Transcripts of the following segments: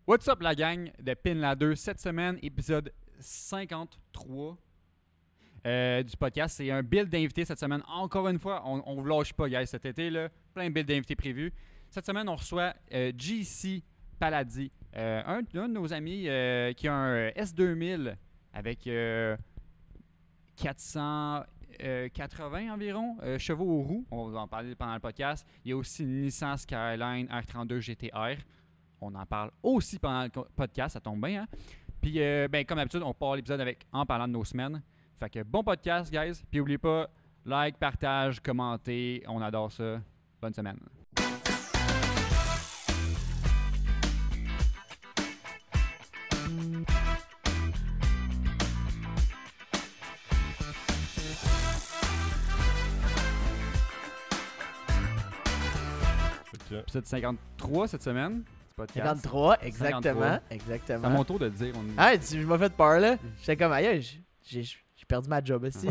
What's up la gang de Pin la 2 cette semaine, épisode 53 du podcast. C'est un build d'invités cette semaine. Encore une fois, on vous lâche pas, guys, cet été, là, plein de builds d'invités prévus. Cette semaine, on reçoit JC Paladis, un de nos amis qui a un S2000 avec 480 environ chevaux aux roues. On va en parler pendant le podcast. Il y a aussi une Nissan Skyline R32 GTR. On en parle aussi pendant le podcast, ça tombe bien. Hein? Puis, comme d'habitude, on part l'épisode en parlant de nos semaines. Fait que bon podcast, guys. Puis, n'oubliez pas, like, partage, commentez. On adore ça. Bonne semaine. Épisode 53 cette semaine. 53, exactement. 53. Exactement. C'est à mon tour de le dire. Ah, je m'ai fait peur là. J'étais comme, aïe, j'ai perdu ma job aussi.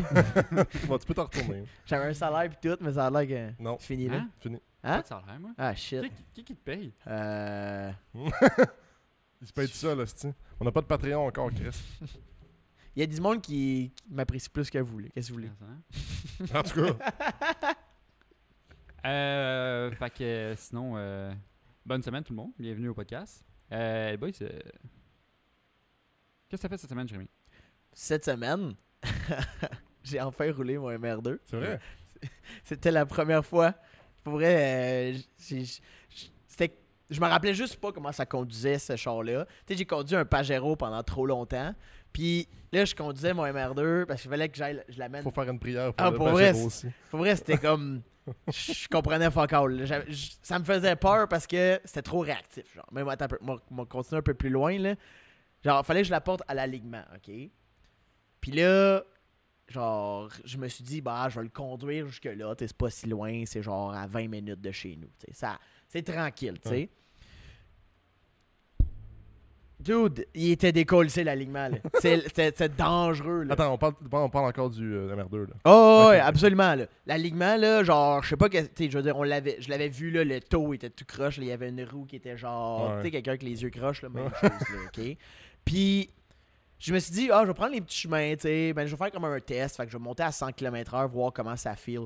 Bon, tu peux t'en retourner. J'avais un salaire pis tout, mais ça a l'air que Non. c'est fini là. Hein? Fini. Hein? Pas de salaire, moi. Ah, shit. Qui te paye? Il se paye tout seul, là, c'ti. On n'a pas de Patreon encore, Chris. Il y a du monde qui m'apprécie plus que vous, là. Qu'est-ce que vous voulez? En tout cas, Fait que sinon, bonne semaine tout le monde. Bienvenue au podcast. Boys, qu'est-ce que t'as fait cette semaine, Jérémy? Cette semaine, j'ai enfin roulé mon MR2. c'est vrai. C'était la première fois. Pour vrai, je me rappelais juste pas comment ça conduisait ce char-là. Tu sais, j'ai conduit un Pajero pendant trop longtemps. Puis là, je conduisais mon MR2 parce qu'il fallait que je l'amène. Faut faire une prière pour Ah, le pour vrai, Pajero aussi. Pour vrai, c'était comme. Je comprenais fuck all. Ça me faisait peur parce que c'était trop réactif. Genre, même attends un peu, moi continuer un peu plus loin. Là. Genre, fallait que je la porte à l'alignement, OK? Puis là, genre, je me suis dit, bah, je vais le conduire jusque-là. C'est pas si loin, c'est genre à 20 minutes de chez nous. Ça, c'est tranquille, tu sais. Ouais. Dude, il était décollé l'alignement. Là. C'était dangereux. Là. Attends, on parle encore du MR2, là. Oh, Ok. ouais, absolument. Là. L'alignement, là, genre, je sais pas que. Je veux dire, je l'avais vu, là, le taux était tout croche. Là, il y avait une roue qui était genre. Ouais. Tu sais, quelqu'un avec les yeux croches, là, même Ouais. chose, là, OK? Puis, je me suis dit, je vais prendre les petits chemins, tu sais. Ben, je vais faire comme un test. Fait que je vais monter à 100 km/h, voir comment ça feel.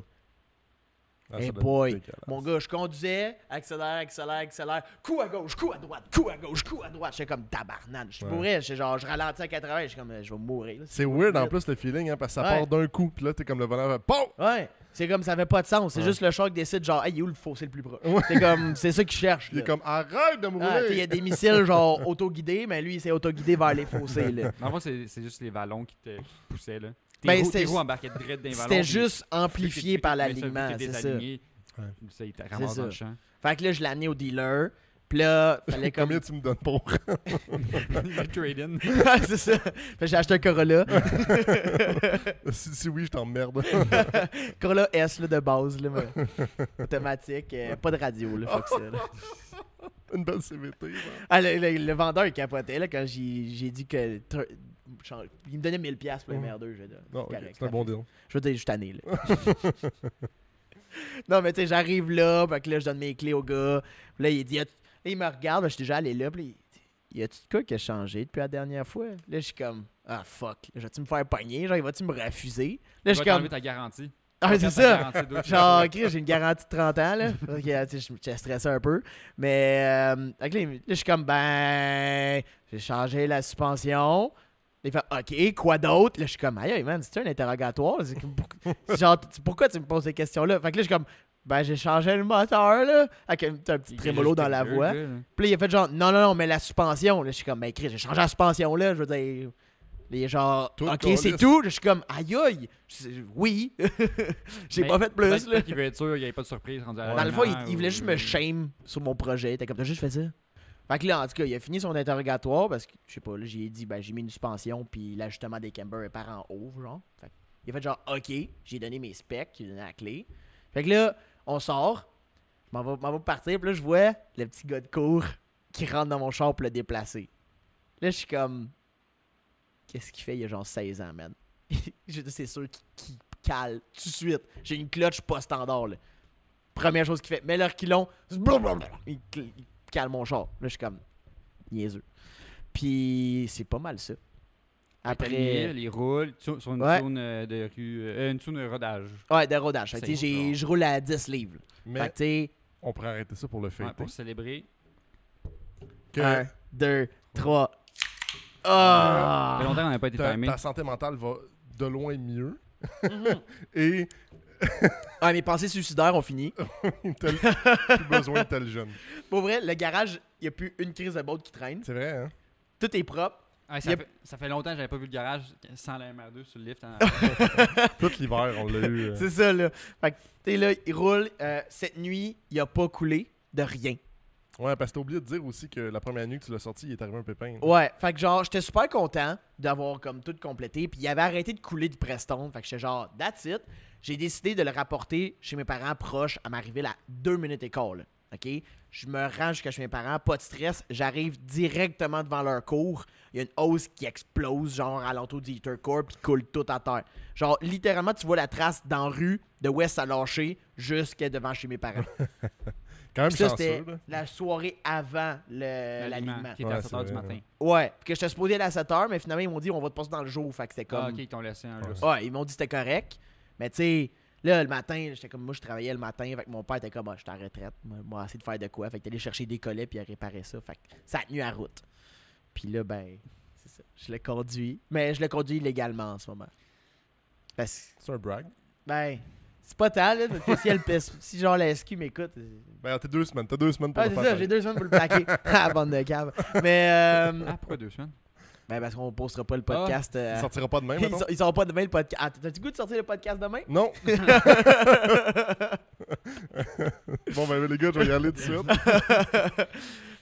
Ah, Hey ça doit boy, être dégueulasse. mon gars, je conduisais, accélère, coup à gauche, coup à droite, coup à droite. J'étais comme tabarnane. Je Ouais. bourrais, je ralentis à 80, je suis comme, je vais mourir. Là. C'est weird en plus le feeling, hein, parce que ça Ouais. part d'un coup, puis là, t'es comme le volant va. POM! Ouais, c'est comme ça avait pas de sens. C'est Ouais. juste le char qui décide, genre, hey, il est où le fossé le plus proche? Ouais. C'est comme, c'est ça qu'il cherche. Il est là. comme arrête de me Ah, rouler! il y a des missiles, genre, autoguidés, mais lui, il s'est autoguidé vers les fossés, là. En moi, c'est juste les vallons qui te poussaient. Là. Ben, Tes roues embarquaient direct dans les vallons. C'était puis juste amplifié par mais ça, l'alignement, vu que t'es c'est ça. désaligné, Ouais. Ça, il te ramasse ça. dans le champ. Fait que là, je l'ai amené au dealer, puis là, fallait comme... Combien tu me donnes pour? Le trade-in. Ouais, c'est ça. Fait que j'ai acheté un Corolla. si oui, je t'emmerde. Corolla S, là, de base, là, mais automatique. Pas de radio, là, fuck ça, là. Une belle CVT, genre. Ah, le vendeur, il capotait, là, quand j'ai dit que... Il me donnait 1000$ pour le MR2, je vais dire. Non, ok, correct, c'est un bon deal. Je veux dire, je suis tanné, là. Non, mais tu sais, j'arrive là, fait que là, je donne mes clés au gars. Puis là, il dit, il me regarde, je suis déjà allé là, puis il dit, y a-tu de quoi qui a changé depuis la dernière fois? Là, je suis comme, ah fuck, là, vas-tu me faire pogner? Genre, vas-tu me refuser? Là, je Tu suis vas comme, t'enlever ta garantie. ah, c'est Ta ça. garantie d'eau, tu Genre, vas- ok, j'ai une garantie de 30 ans, là. Ok, tu sais, je stressé un peu. Mais, fait que là, je suis comme, ben, j'ai changé la suspension. Il fait, ok, quoi d'autre? Là, je suis comme, aïe, man, c'est un interrogatoire? C'est comme, genre, pourquoi tu me poses ces questions-là? Fait que là, je suis comme, ben, j'ai changé le moteur, là. Avec un petit Il trémolo était dans la vieux, voix. le gars, là. Puis là, il a fait genre, non, mais la suspension. Là, je suis comme, ben, Chris, j'ai changé la suspension, là. Je veux dire, il est genre, Tout ok, calisse. c'est tout. Je suis comme, aïe, aïe. Oui. J'ai Mais pas fait plus, là. peut-être qu'il veut être sûr qu'il n'y avait pas de surprise rendu à la Dans le fond, dernière, il voulait juste me shame sur mon projet. T'as comme, t'as juste fait ça. Fait que là, en tout cas, il a fini son interrogatoire parce que, je sais pas, là, j'ai dit, ben, j'ai mis une suspension, puis l'ajustement des cambers est par en haut, genre. Fait que, il a fait genre, ok, j'ai donné mes specs, j'ai donné la clé. Fait que là, on sort, je m'en vais partir, puis là, je vois le petit gars de cours qui rentre dans mon char pour le déplacer. Là, je suis comme, qu'est-ce qu'il fait? Il a genre 16 ans, man. C'est sûr qu'il cale tout de suite. J'ai une clutch pas standard, là. Première chose qu'il fait, mets le reculon, il cale mon char. Là, je suis comme, niaiseux. Puis c'est pas mal ça. Après, Après, les roules sur une Ouais. zone de rue, une zone de rodage. ouais, de rodage. Fait que, C'est tu sais, bon. je roule à 10 livres. Là. Mais Fait que tu sais, on pourrait arrêter ça pour le Ouais, fêter. pour célébrer. Que 1, 2, 3. Ça fait Ah! longtemps qu'on n'a pas été ta, timé. ta santé mentale va de loin mieux. Mhm. Et Ah, mes pensées suicidaires ont fini. t'as plus besoin de tel jeune. Pour vrai, le garage, il n'y a plus une crise de botte qui traîne. C'est vrai, hein? Tout est propre. Ouais, Yep. ça fait longtemps que j'avais pas vu le garage sans la MR2 sur le lift. Tout l'hiver, on l'a eu. C'est ça, là. Fait que, tu sais, là, il roule. Cette nuit, il a pas coulé de rien. Ouais, parce que t'as oublié de dire aussi que la première nuit que tu l'as sorti, il est arrivé un pépin. Ouais, fait que genre, j'étais super content d'avoir comme tout complété. Puis il avait arrêté de couler de Preston. Fait que j'étais genre, that's it. J'ai décidé de le rapporter chez mes parents proches à m'arriver à 2 minutes et quart, là. OK? Je me rends jusqu'à chez mes parents, pas de stress. J'arrive directement devant leur cour. Il y a une hausse qui explose, genre à l'entour du heater core, puis qui coule tout à terre. Genre, littéralement, tu vois la trace dans la rue de où ça a lâché jusqu'à devant chez mes parents. Quand même Puis ça, chanceux, c'était là. la soirée avant l'alignement. Qui était Ouais, à 7 h c'est du vrai, matin. Ouais, puis que j'étais supposé aller à 7h, mais finalement, ils m'ont dit on va te passer dans le jour. Fait que c'était comme. Ah, ok, ils t'ont laissé un lousse. Ouais, ils m'ont dit que c'était correct. Mais tu sais, là, le matin, j'étais comme moi, je travaillais le matin. Fait que mon père était comme, j'étais en retraite. Moi, essayer de faire de quoi. Fait que t'allais chercher des collets puis il réparait ça. Fait que ça a tenu à route. Puis là, ben, c'est ça. Je le conduis. Mais je le conduis illégalement en ce moment. Parce que, C'est un brag. ben, c'est pas tant, là. Parce que si, si genre la SQ m'écoute. Ben, t'as 2 semaines. T'as 2 semaines pour Ah, le c'est faire. ça, j'ai 2 semaines pour le plaquer. Ah, bande de cave. Mais, Ah, pourquoi 2 semaines? ben, parce qu'on postera pas le podcast. Il sortira pas demain, mettons? Ils sortent pas demain le podcast. Ah, t'as-tu goût de sortir le podcast demain? Non! Bon, ben, les gars, je vais y aller tout de suite.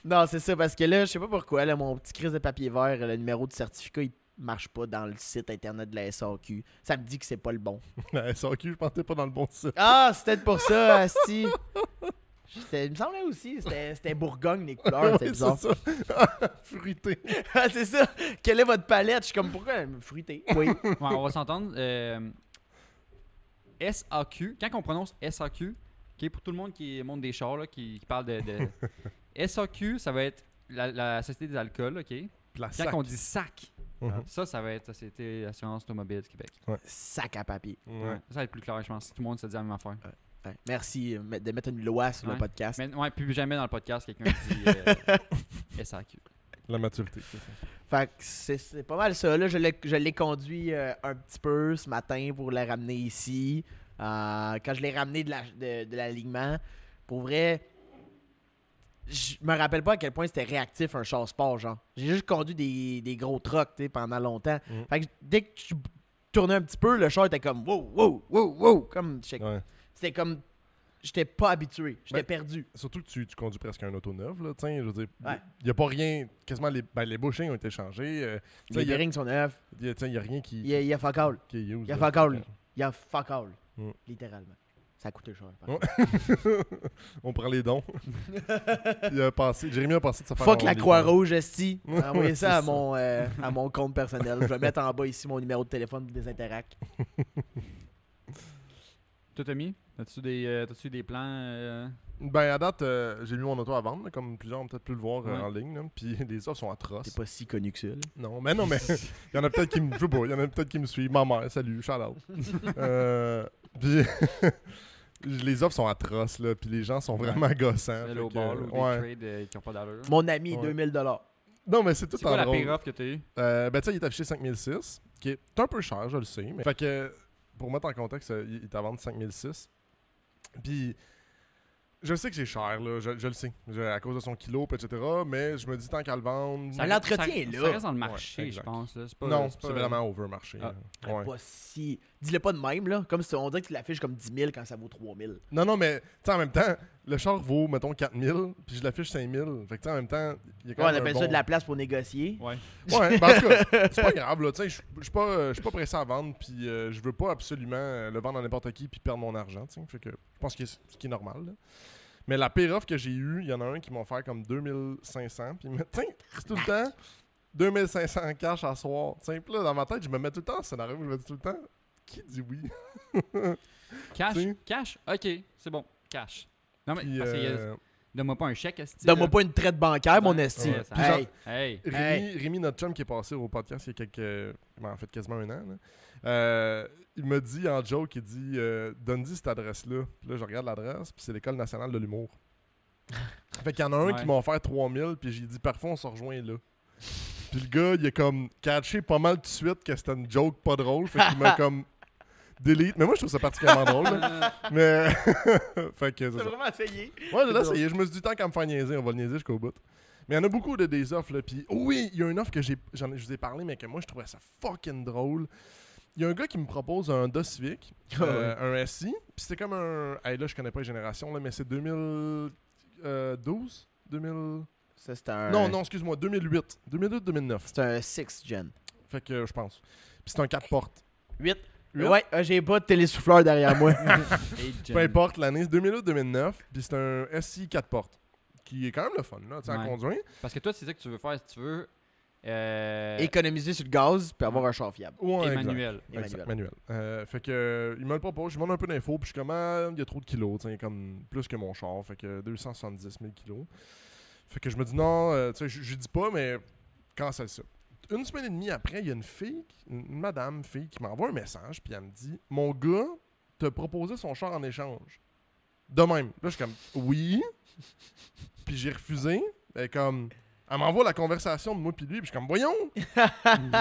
Non, c'est ça, parce que là, je sais pas pourquoi, là, mon petit crise de papier vert, le numéro de certificat, il marche pas dans le site internet de la SAQ. Ça me dit que c'est pas le bon. La SAQ, je pensais pas dans le bon site. Ah, c'est peut-être pour ça, Asti. Il me semblait aussi, c'était Bourgogne, les couleurs, c'était Ouais, bizarre. c'est ça. Fruité. Ah, c'est ça. Quelle est votre palette? Je suis comme, pourquoi elle me fruitée? Oui. Ouais, on va s'entendre. SAQ, quand on prononce SAQ, ok, pour tout le monde qui monte des chars, là, qui parle de SAQ, ça va être la Société des alcools, ok? Puis la Quand sac. on dit SAC, Mhm. ça va être Société d'assurance automobile du Québec. Sac à papier. Ouais. Ça va être plus clair, je pense. Tout le monde se dit la même affaire. Ouais. Merci de mettre une loi sur le Ouais. podcast. Mais ouais, plus jamais dans le podcast, quelqu'un dit SAQ. La maturité. c'est ça. Fait que c'est pas mal ça. Là, je l'ai conduit un petit peu ce matin pour le ramener ici. Quand je l'ai ramené de l'alignement, pour vrai, je me rappelle pas à quel point c'était réactif un char sport, genre. J'ai juste conduit des gros trucks, tu sais, pendant longtemps. Mm. Fait que dès que je tournais un petit peu, le char était comme wow, wow, wow, wow. Comme, Ouais. c'était comme, j'étais pas habitué, j'étais Ben, perdu. Surtout que tu conduis presque un auto neuf, là. Tiens, je veux dire, il Ouais. n'y a pas rien. Quasiment les bushings ont été changés. Les bearings sont neufs, Il n'y a rien qui, il y a fuck all. qui est use. Il y a là. fuck all. Il y a fuck all. Mm. Littéralement. Ça a coûté cher. par Ouais. contre. On prend les dons. Jérémy a passé de se faire Fuck la enlever. Croix-Rouge, esti. Envoyez ça à C'est mon compte personnel. Je vais mettre en bas ici mon numéro de téléphone pour des interacts. Toi, Tommy, as-tu des plans? Ben, à date, j'ai mis mon auto à vendre, là, comme plusieurs ont peut-être pu le voir Ouais. en ligne. Là. Puis les offres sont atroces. C'est pas si connu que ça. Là. Non, mais il y en a peut-être qui me. Je sais pas, il y en a peut-être qui me suivent. Ma mère, salut, shout out. Puis les offres sont atroces, là. Puis les gens sont vraiment gossants. C'est fait low que, ball ou des ouais. trades qui n'ont pas d'allure? Mon ami, Ouais. 2000 $. Non, mais c'est tout C'est quoi en la drôle. pire offre que tu as eue? Ben, tu sais, il est affiché 5006, qui est un peu cher, je le sais. Mais... Fait que, pour mettre en contexte, il est à vendre 5006. Puis, je sais que c'est cher, là, je le sais, à cause de son kilo, etc. Mais je me dis, tant qu'à le vendre. Ça l'entretien ça- est là. Ça reste dans le marché, Ouais, je exact. pense. Là. C'est pas, Non, c'est c'est pas- vraiment overmarché. Ah. là. Ouais. Pas si. Dis-le pas de même, là. Comme si on dirait que tu l'affiches comme 10 000 quand ça vaut 3 000. Non, mais, tu sais, en même temps, le char vaut, mettons, 4000, puis je l'affiche 5000. Fait que, tu sais, en même temps, il y a quand Ouais, on même. appelle un ça bon... de la place pour négocier. Ouais. Ouais, ben, en tout cas, c'est pas grave, là. Tu sais, je suis pas pressé à vendre, puis je veux pas absolument le vendre à n'importe qui puis perdre mon argent, tu sais. Fait que je pense que c'est ce qui est normal, là. Mais la pire offre que j'ai eue, il y en a un qui m'a offert comme 2500, puis tiens, c'est tout le temps 2500 cash à soir. Tu sais, puis là, dans ma tête, je me mets tout le temps en scénario, je me dis tout le temps, qui dit oui? Cash? Tu sais. Cash? Ok, c'est bon. Cash. Non, mais Puis, parce qu'il y a Donne-moi pas un chèque, esti. Donne-moi pas une traite bancaire, mon esti. Ouais, ça- Hey. Hey. Rémi, notre chum qui est passé au podcast il y a en fait quasiment un an, là, il m'a dit en joke, il dit donne-y cette adresse-là. Puis là, je regarde l'adresse, puis c'est l'École nationale de l'humour. Fait qu'il y en a un qui m'a offert 3000, puis j'ai dit parfois on se rejoint là. Puis le gars, il a comme catché pas mal tout de suite que c'était une joke pas drôle, fait qu'il m'a comme delete. Mais moi, je trouve ça particulièrement drôle. Là. Mais. fait que c'est T'as ça. vraiment essayé? Ouais, j'ai essayé. Je me suis dit, tant qu'à me faire niaiser, on va le niaiser jusqu'au bout. Mais il y en a beaucoup de des offres. Là. Puis, oui, il y a une offre que je vous ai parlé, mais que moi, je trouvais ça fucking drôle. Il y a un gars qui me propose un Honda Civic, un SI. Puis c'était comme un. Hey, là, je connais pas les générations, là, mais c'est 2012 2000. Ça, c'est un... Non, excuse-moi, 2008. 2008-2009. C'est un 6th-gen. Fait que je pense. Puis c'est un 4 portes. 8? Huit? Ouais, j'ai pas de télésouffleur derrière moi. Peu importe l'année, c'est 2008-2009. Puis c'est un SI 4 portes. Qui est quand même le fun, là, tu sais, à conduire. Parce que toi, c'est ça que tu veux faire si tu veux. Économiser sur le gaz puis avoir un char fiable. Ouais, Emmanuel. Exact, manuel. Fait que il me le propose, je demande un peu d'infos, puis je suis comme il y a trop de kilos, tu sais, comme plus que mon char, fait que 270 000 kilos. Fait que je me dis non, tu sais, je dis pas, mais quand c'est ça. Une semaine et demie après, il y a une fille, une madame fille, qui m'envoie un message, puis elle me dit mon gars t'a proposé son char en échange. De même. Là, je suis comme oui. Puis j'ai refusé. Elle m'envoie la conversation de moi puis lui, puis je suis comme voyons.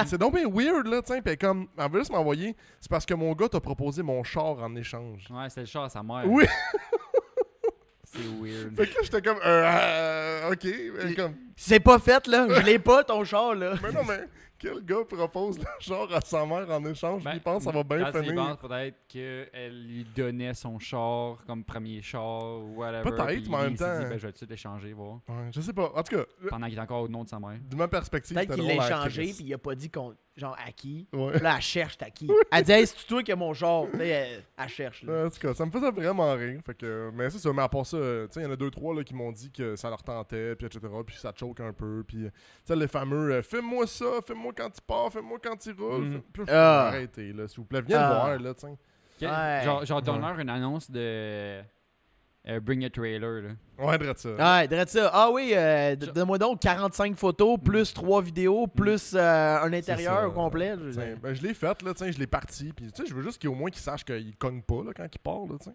C'est donc bien weird là, tiens, puis elle veut juste m'envoyer, c'est parce que mon gars t'a proposé mon char en échange. Ouais, c'est le char à sa mère. Oui. C'est weird. Fait que là, j'étais comme OK, comme C'est pas fait, là. Je l'ai pas, ton char, là. mais non mais quel gars propose le char à sa mère en échange, puis il pense que ça va bien finir. finir. Peut-être qu'elle lui donnait son char comme premier char ou whatever. Peut-être, puis mais en même il s'est temps- dit, ben, je vais tout l'échanger, voir. Ouais, je sais pas. En tout cas, Pendant qu'il est encore au nom de sa mère. de ma perspective, Peut-être c'était qu'il l'a drôle à échangé Chris. puis il a pas dit genre à qui. Ouais. Là, elle cherche à qui. Elle dit, hey, c'est toi qui as mon char. Là, elle cherche, là. En tout cas, ça me faisait vraiment rire. Fait que, mais c'est ça, mais à part ça, tu sais, il y en a 2-3 qui m'ont dit que ça leur tentait, puis etc. Puis ça choque un peu. Puis, tu sais, les fameux fais-moi ça, fais-moi quand tu pars, fais-moi quand tu roules. Mhm. Puis là, Ah. arrêtez, là, s'il vous plaît. Viens me voir, là, tiens. Ok? Ouais. Genre donne-leur une annonce de Bring a Trailer. Là. Ouais, drette ça. Ouais, dirais ça. Ah oui, donne-moi donc 45 photos, plus 3 vidéos, plus un intérieur ça. au complet. Tiens, ben, je l'ai faite, là, tiens, je l'ai parti. Puis, tu sais, je veux juste qu'au moins qu'il sache qu'il cogne pas, là, quand il part, là, tiens.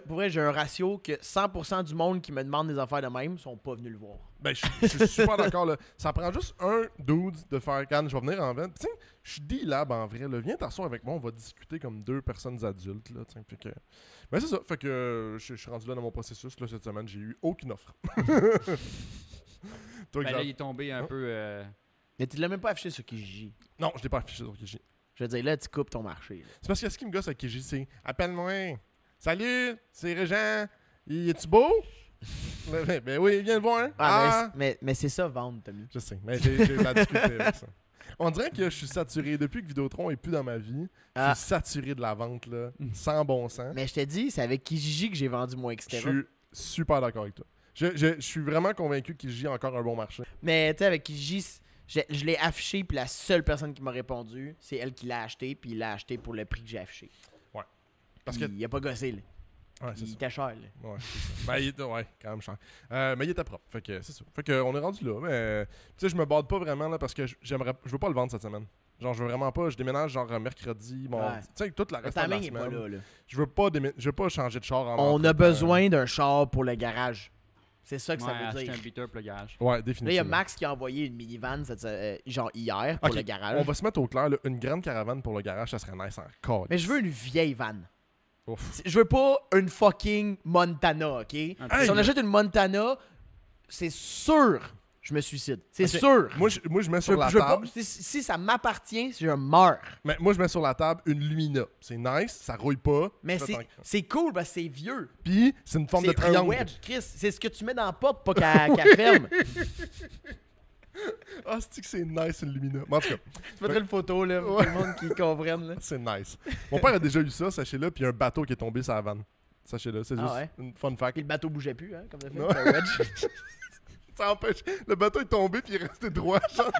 Pour vrai, j'ai un ratio que 100% du monde qui me demande des affaires de même sont pas venus le voir. Ben, je suis super d'accord, là. Ça prend juste un dude de faire quand je vais venir en vente. Tiens, je suis D-Lab en vrai, là. Viens t'asseoir avec moi, on va discuter comme deux personnes adultes, là. Tiens, fait que. Ben, c'est ça. Fait que je suis rendu là dans mon processus, là, cette semaine. J'ai eu aucune offre. Toi, Ben là, Xav? il est tombé un peu. Mais tu l'as même pas affiché sur Kijiji. Non, je l'ai pas affiché sur Kijiji. Je veux dire, là, tu coupes ton marché. Là. C'est parce que ce qui me gosse avec Kijiji, c'est appelle-moi. Salut, c'est Régent. Es-tu beau? Ben oui, viens le voir. Ah, mais c'est ça, vendre, Tommy. Je sais, mais j'ai de la difficulté avec ça. On dirait que je suis saturé. Depuis que Vidéotron est plus dans ma vie, je suis saturé de la vente, là, sans bon sens. Mais je t'ai dit, c'est avec Kijiji que j'ai vendu moins, Je etc. suis super d'accord avec toi. Je suis vraiment convaincu qu'il gît encore un bon marché. Mais tu sais, avec Kijiji, je l'ai affiché, puis la seule personne qui m'a répondu, c'est elle qui l'a acheté, puis il l'a acheté pour le prix que j'ai affiché. Ouais. Parce que. Il a pas gossé, là. Ouais, c'est Il ça. était cher, là. Ouais, c'est ça. Ben, il était, ouais, quand même cher. Mais il était propre. Fait que c'est ça. Fait que on est rendu là. Mais tu sais, je me bade pas vraiment là parce que je veux pas le vendre cette semaine. Genre, je veux vraiment pas. Je déménage genre mercredi. Bon, Ouais. tu sais, toute la Le reste de la timing est pas semaine. là, là. Je veux pas changer de char en On a entre-temps. besoin d'un char pour le garage. C'est ça que Ouais, ça veut acheter dire. un beater pour le garage. Ouais, Là, définitivement. il y a Max qui a envoyé une minivan genre hier pour Ok, le garage. On va se mettre au clair, là, une grande caravane pour le garage, ça serait nice encore. Mais je veux une vieille van. Ouf. Je veux pas une fucking Montana, ok? Un Hey, Si on achète une Montana, c'est sûr je me suicide. C'est Ok. sûr. Moi, je mets Je- sur la je veux pas- table. si ça m'appartient, je meurs. Mais moi, je mets sur la table une Lumina. C'est nice, ça rouille pas. Mais je fais c'est cool parce que c'est vieux. Puis, c'est une forme de C'est un triangle. wedge, Chris. C'est ce que tu mets dans la porte, pas qu'elle ferme. Ah, c'est que c'est nice une Lumina. Mais en tout cas, Tu mettrais une photo, là, pour Ouais. tout le monde qui comprenne. Là. c'est nice. Mon père a déjà eu ça, sachez-le, puis un bateau qui est tombé sur la vanne. Sachez-le, c'est Ah juste ouais? une fun fact. Puis le bateau bougeait plus, hein, comme ça fait. Non. C'est un wedge. Ça empêche. Le bateau est tombé, puis il est resté droit. Genre.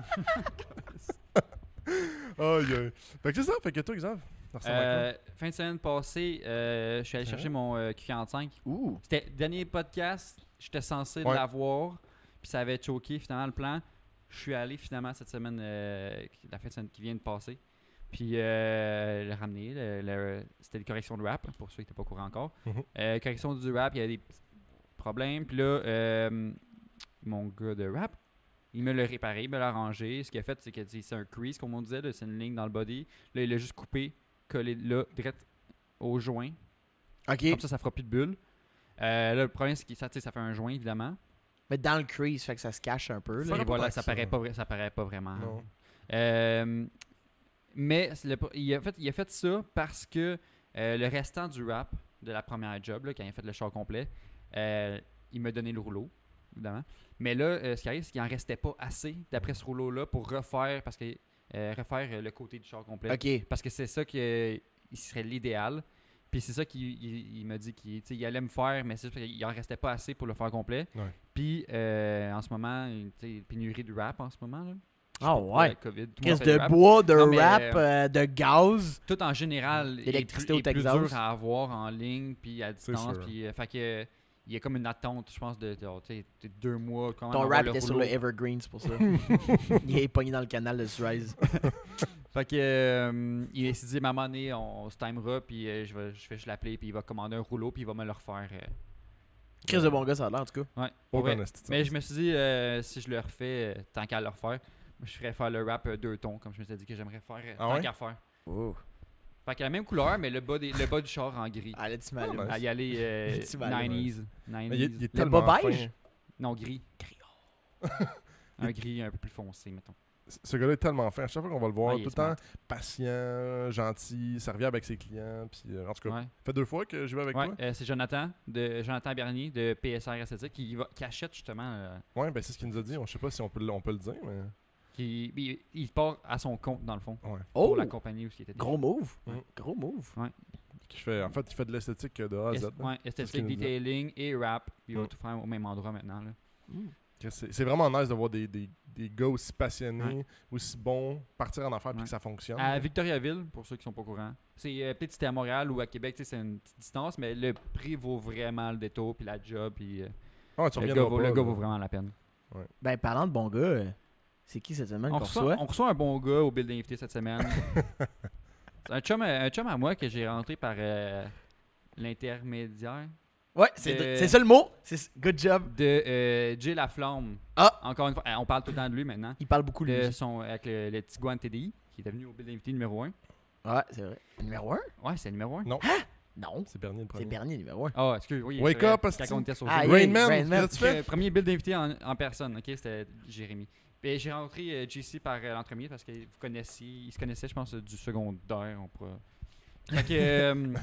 Aïe, aïe. Fait que c'est ça, fait que toi, Xav, ça ressemble à quoi? Fin de semaine passée, je suis allé chercher mon Q45. Ouh. C'était dernier podcast j'étais censé Ouais. l'avoir, puis ça avait choqué finalement le plan. Je suis allé finalement cette semaine, la fin de semaine qui vient de passer. Puis le ramener. C'était une correction de rap, pour ceux qui n'étaient pas au courant encore. Correction du rap, il y a des petits problèmes. Puis là, mon gars de rap, il me l'a réparé, il me l'a arrangé. Ce qu'il a fait, c'est que c'est un crease, comme on disait, là, c'est une ligne dans le body. Là, il l'a juste coupé, collé là, direct au joint. Ok. Comme ça fera plus de bulles. Là, le problème, c'est que ça fait un joint, évidemment. Mais dans le crease, fait que ça se cache un peu. Ça Là. Et pas voilà, tant ça que ça. paraît pas, ça paraît pas vraiment. Non. Mais il a fait ça parce que le restant du rap de la première job, là, quand il a fait le char complet, il m'a donné le rouleau, évidemment. Mais là, ce qui arrive, c'est qu'il en restait pas assez d'après ce rouleau-là pour refaire, refaire le côté du char complet. Ok. Parce que c'est ça qui serait l'idéal. Puis c'est ça qu'il m'a dit qu'il allait me faire, mais c'est juste qu'il en restait pas assez pour le faire complet. Ouais. Puis en ce moment, pénurie de rap en ce moment. Là. Je sais Ah pas, ouais. la COVID, tout le Qu'est-ce monde fait du de rap. bois, de Non, mais, rap, de gaz. Tout en général L'électricité est au plus Texas. dur à avoir en ligne puis à distance. sûr. Puis, fait que, il y a comme une attente, je pense, de 2 mois. Quand même, Ton avoir rap le était sur rouleau. le Evergreen, c'est pour ça. Il est pogné dans le canal de Suez. Fait que il s'est dit, maman, on se timera, puis je vais juste l'appeler, puis il va commander un rouleau, puis il va me le refaire. Chris de bon gars, ça a l'air, en tout cas. Ouais, pour Aucun vrai. esti de Mais sens. je me suis dit, si je le refais, tant qu'à le refaire, je ferais faire le rap 2 tons, comme je me suis dit que j'aimerais faire, Ah tant ouais? qu'à faire. Oh. Fait qu'il a la même couleur, mais le bas du char en gris. Allez, tu Ah, m'allumes. nice. À y aller Tu vas aller, 90s. Mais il est Le tellement bas fin. beige? Non, gris. Un gris un peu plus foncé, mettons. Ce gars-là est tellement fin. À chaque fois qu'on va le voir, Ouais, il tout est le temps patient, gentil, serviable avec ses clients. Puis, en tout cas, Ouais, ça fait 2 fois que je vais avec ouais toi. c'est Jonathan Bernier de PSR Esthétique qui achète justement. Ouais, ben c'est ce qu'il nous a dit. Je sais pas si on peut le dire, mais. Il part à son compte, dans le fond, Ouais. Oh! pour la compagnie où il était. Gros move. Mm. Gros move. En fait, il fait de l'esthétique de A à Z. là. Ouais, C'est ce qu'il esthétique, nous dit. detailing et rap. Puis il va Mm. tout faire au même endroit maintenant. Là. Mm. C'est vraiment nice de voir des gars aussi passionnés, Ouais. aussi bons, partir en affaires puis Ouais. que ça fonctionne. À Victoriaville, pour ceux qui sont pas au courant. C'est peut-être si c'était à Montréal ou à Québec, tu sais, c'est une petite distance, mais le prix vaut vraiment le détour, puis la job, puis Ah, tu le reviendras gars, pas, le là. gars vaut vraiment la peine. Ben, parlant de bon gars, c'est qui cette semaine qu'on reçoit? On reçoit un bon gars au build invité cette semaine. C'est un chum à moi que j'ai rentré par l'intermédiaire Ouais, c'est ça le mot. Good job. de Jay Laflamme. Ah! Encore une fois, on parle tout le temps de lui maintenant. Il parle beaucoup, lui. Avec le Tiguan TDI, qui est devenu au build invité numéro 1. Ouais, c'est vrai. Numéro 1? Ouais, c'est le numéro 1. Non, Non. c'est Bernier le C'est premier. Bernier, numéro 1. Ah, excuse, oui. Wake c'est vrai, up, asti. quand on était sur Ah, Zoom. yeah. Rain Man, Rain Man. qu'est-ce que tu fais? Premier build invité en personne, ok, c'était Jérémy. Puis j'ai rencontré JC par l'entremise parce qu'il se connaissait, je pense, du secondaire. On pourra... Fait que,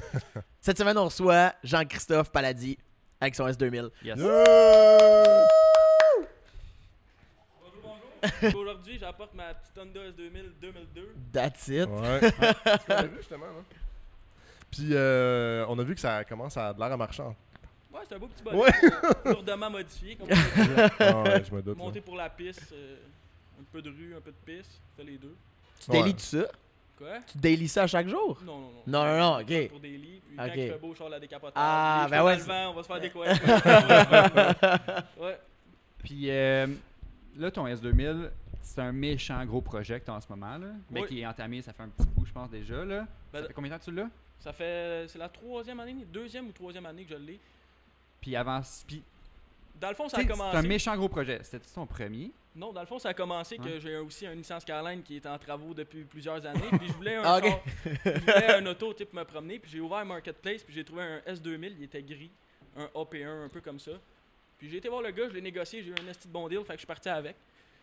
Cette semaine, on reçoit Jean-Christophe Paladis avec son S2000. yes. Yeah! Bonjour. Aujourd'hui, j'apporte ma petite Honda S2000 2002. That's it. Ouais. C'est ce qu'on a vu, justement. Là. Puis, on a vu que ça commence à de l'air à marchand. Ouais, c'est un beau petit Ouais. bonnet. Lourdement modifié. Comme on dit. Ah ouais, je me doute. là. Monté pour la piste. Un peu de rue, un peu de piste. Fait les deux. Tu daily Ouais. tout ça? Quoi? Tu daily ça à chaque jour? Non, non, non. Non, non, non, ok. Pour des lits. Puis Ok. quand il fait beau, je sors la décapotable. Ah, Les ben cheveux ouais, dans le vent, on va se faire découvrir. Ouais. Puis là, ton S2000, c'est un méchant gros projet que tu as en ce moment, là, mais Oui. qui est entamé, ça fait un petit bout, je pense, déjà. Là. Ben, Ça fait combien de temps que tu l'as? Ça fait. C'est la 3e année, 2e ou 3e année que je l'ai. Puis avant. Puis, Dans le fond, ça tu a sais, c'est un commencé. méchant gros projet. C'était ton premier. Non, dans le fond, ça a commencé Ouais. que j'ai aussi un Nissan Skyline qui est en travaux depuis plusieurs années. Puis je voulais un Ah, ok. char- je voulais un auto type me promener. Puis j'ai ouvert Marketplace. Puis j'ai trouvé un S2000. Il était gris. Un AP1, un peu comme ça. Puis j'ai été voir le gars, je l'ai négocié. J'ai eu un esti de bon deal. Fait que je suis parti avec.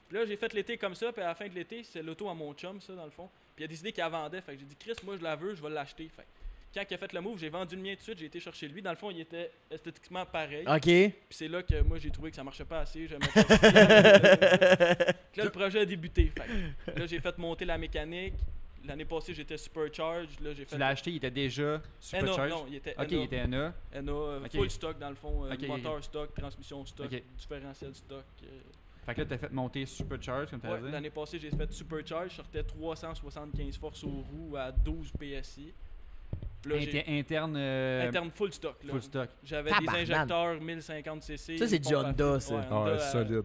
Puis là, j'ai fait l'été comme ça. Puis à la fin de l'été, c'est l'auto à mon chum, ça, dans le fond. Puis il a décidé qu'il la vendait. Fait que j'ai dit, Chris, moi, je la veux, je vais l'acheter. Fait que quand il a fait le move, j'ai vendu le mien tout de suite. J'ai été chercher lui. Dans le fond, il était esthétiquement pareil. Ok. Puis c'est là que moi j'ai trouvé que ça marchait pas assez. J'aimais pas ça. Puis là, le projet a débuté. Fait que là, j'ai fait monter la mécanique. L'année passée, j'étais supercharged. Là, j'ai fait Tu l'as acheté, il était déjà NA, supercharged. non, il était Ok, NA. il était NA. NA, Ok. full stock dans le fond. Ok, Moteur stock, transmission stock, Ok. différentiel stock. Fait que là, t'as fait monter supercharged, comme tu as Ouais, dit. l'année passée, j'ai fait supercharge. Je sortais 375 forces aux roues à 12 PSI. Là, j'ai Interne, interne full stock. Là. full stock. J'avais Tabarnak. des injecteurs 1050cc. Ça, c'est des du pompes à Honda, feu. ça. Ouais, Ah Honda, ouais, solide.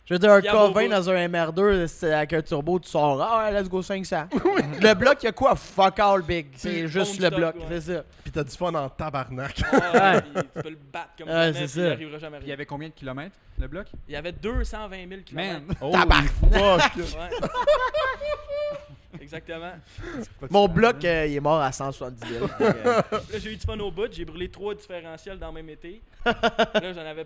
Je veux dire, un Fiable au K20 bout. dans un MR2, c'est avec un turbo, tu sors. Ah ouais, let's go 500. Le bloc, il y a quoi? Fuck all big. C'est Bon juste le stock, bloc, ouais. c'est ça. Pis t'as du fun en tabarnak. Ouais, puis tu peux le battre comme Ouais, jamais, c'est puis ça. il arrivera jamais Puis il y rien. avait combien de kilomètres, le bloc? Il y avait 220 000 km. Man! Oh, Tabarnak. fuck! Ouais. Exactement. Mon bloc, il est mort à 170 000. Là, j'ai eu du fun au bout. J'ai brûlé 3 différentiels dans le même été. Là, j'en avais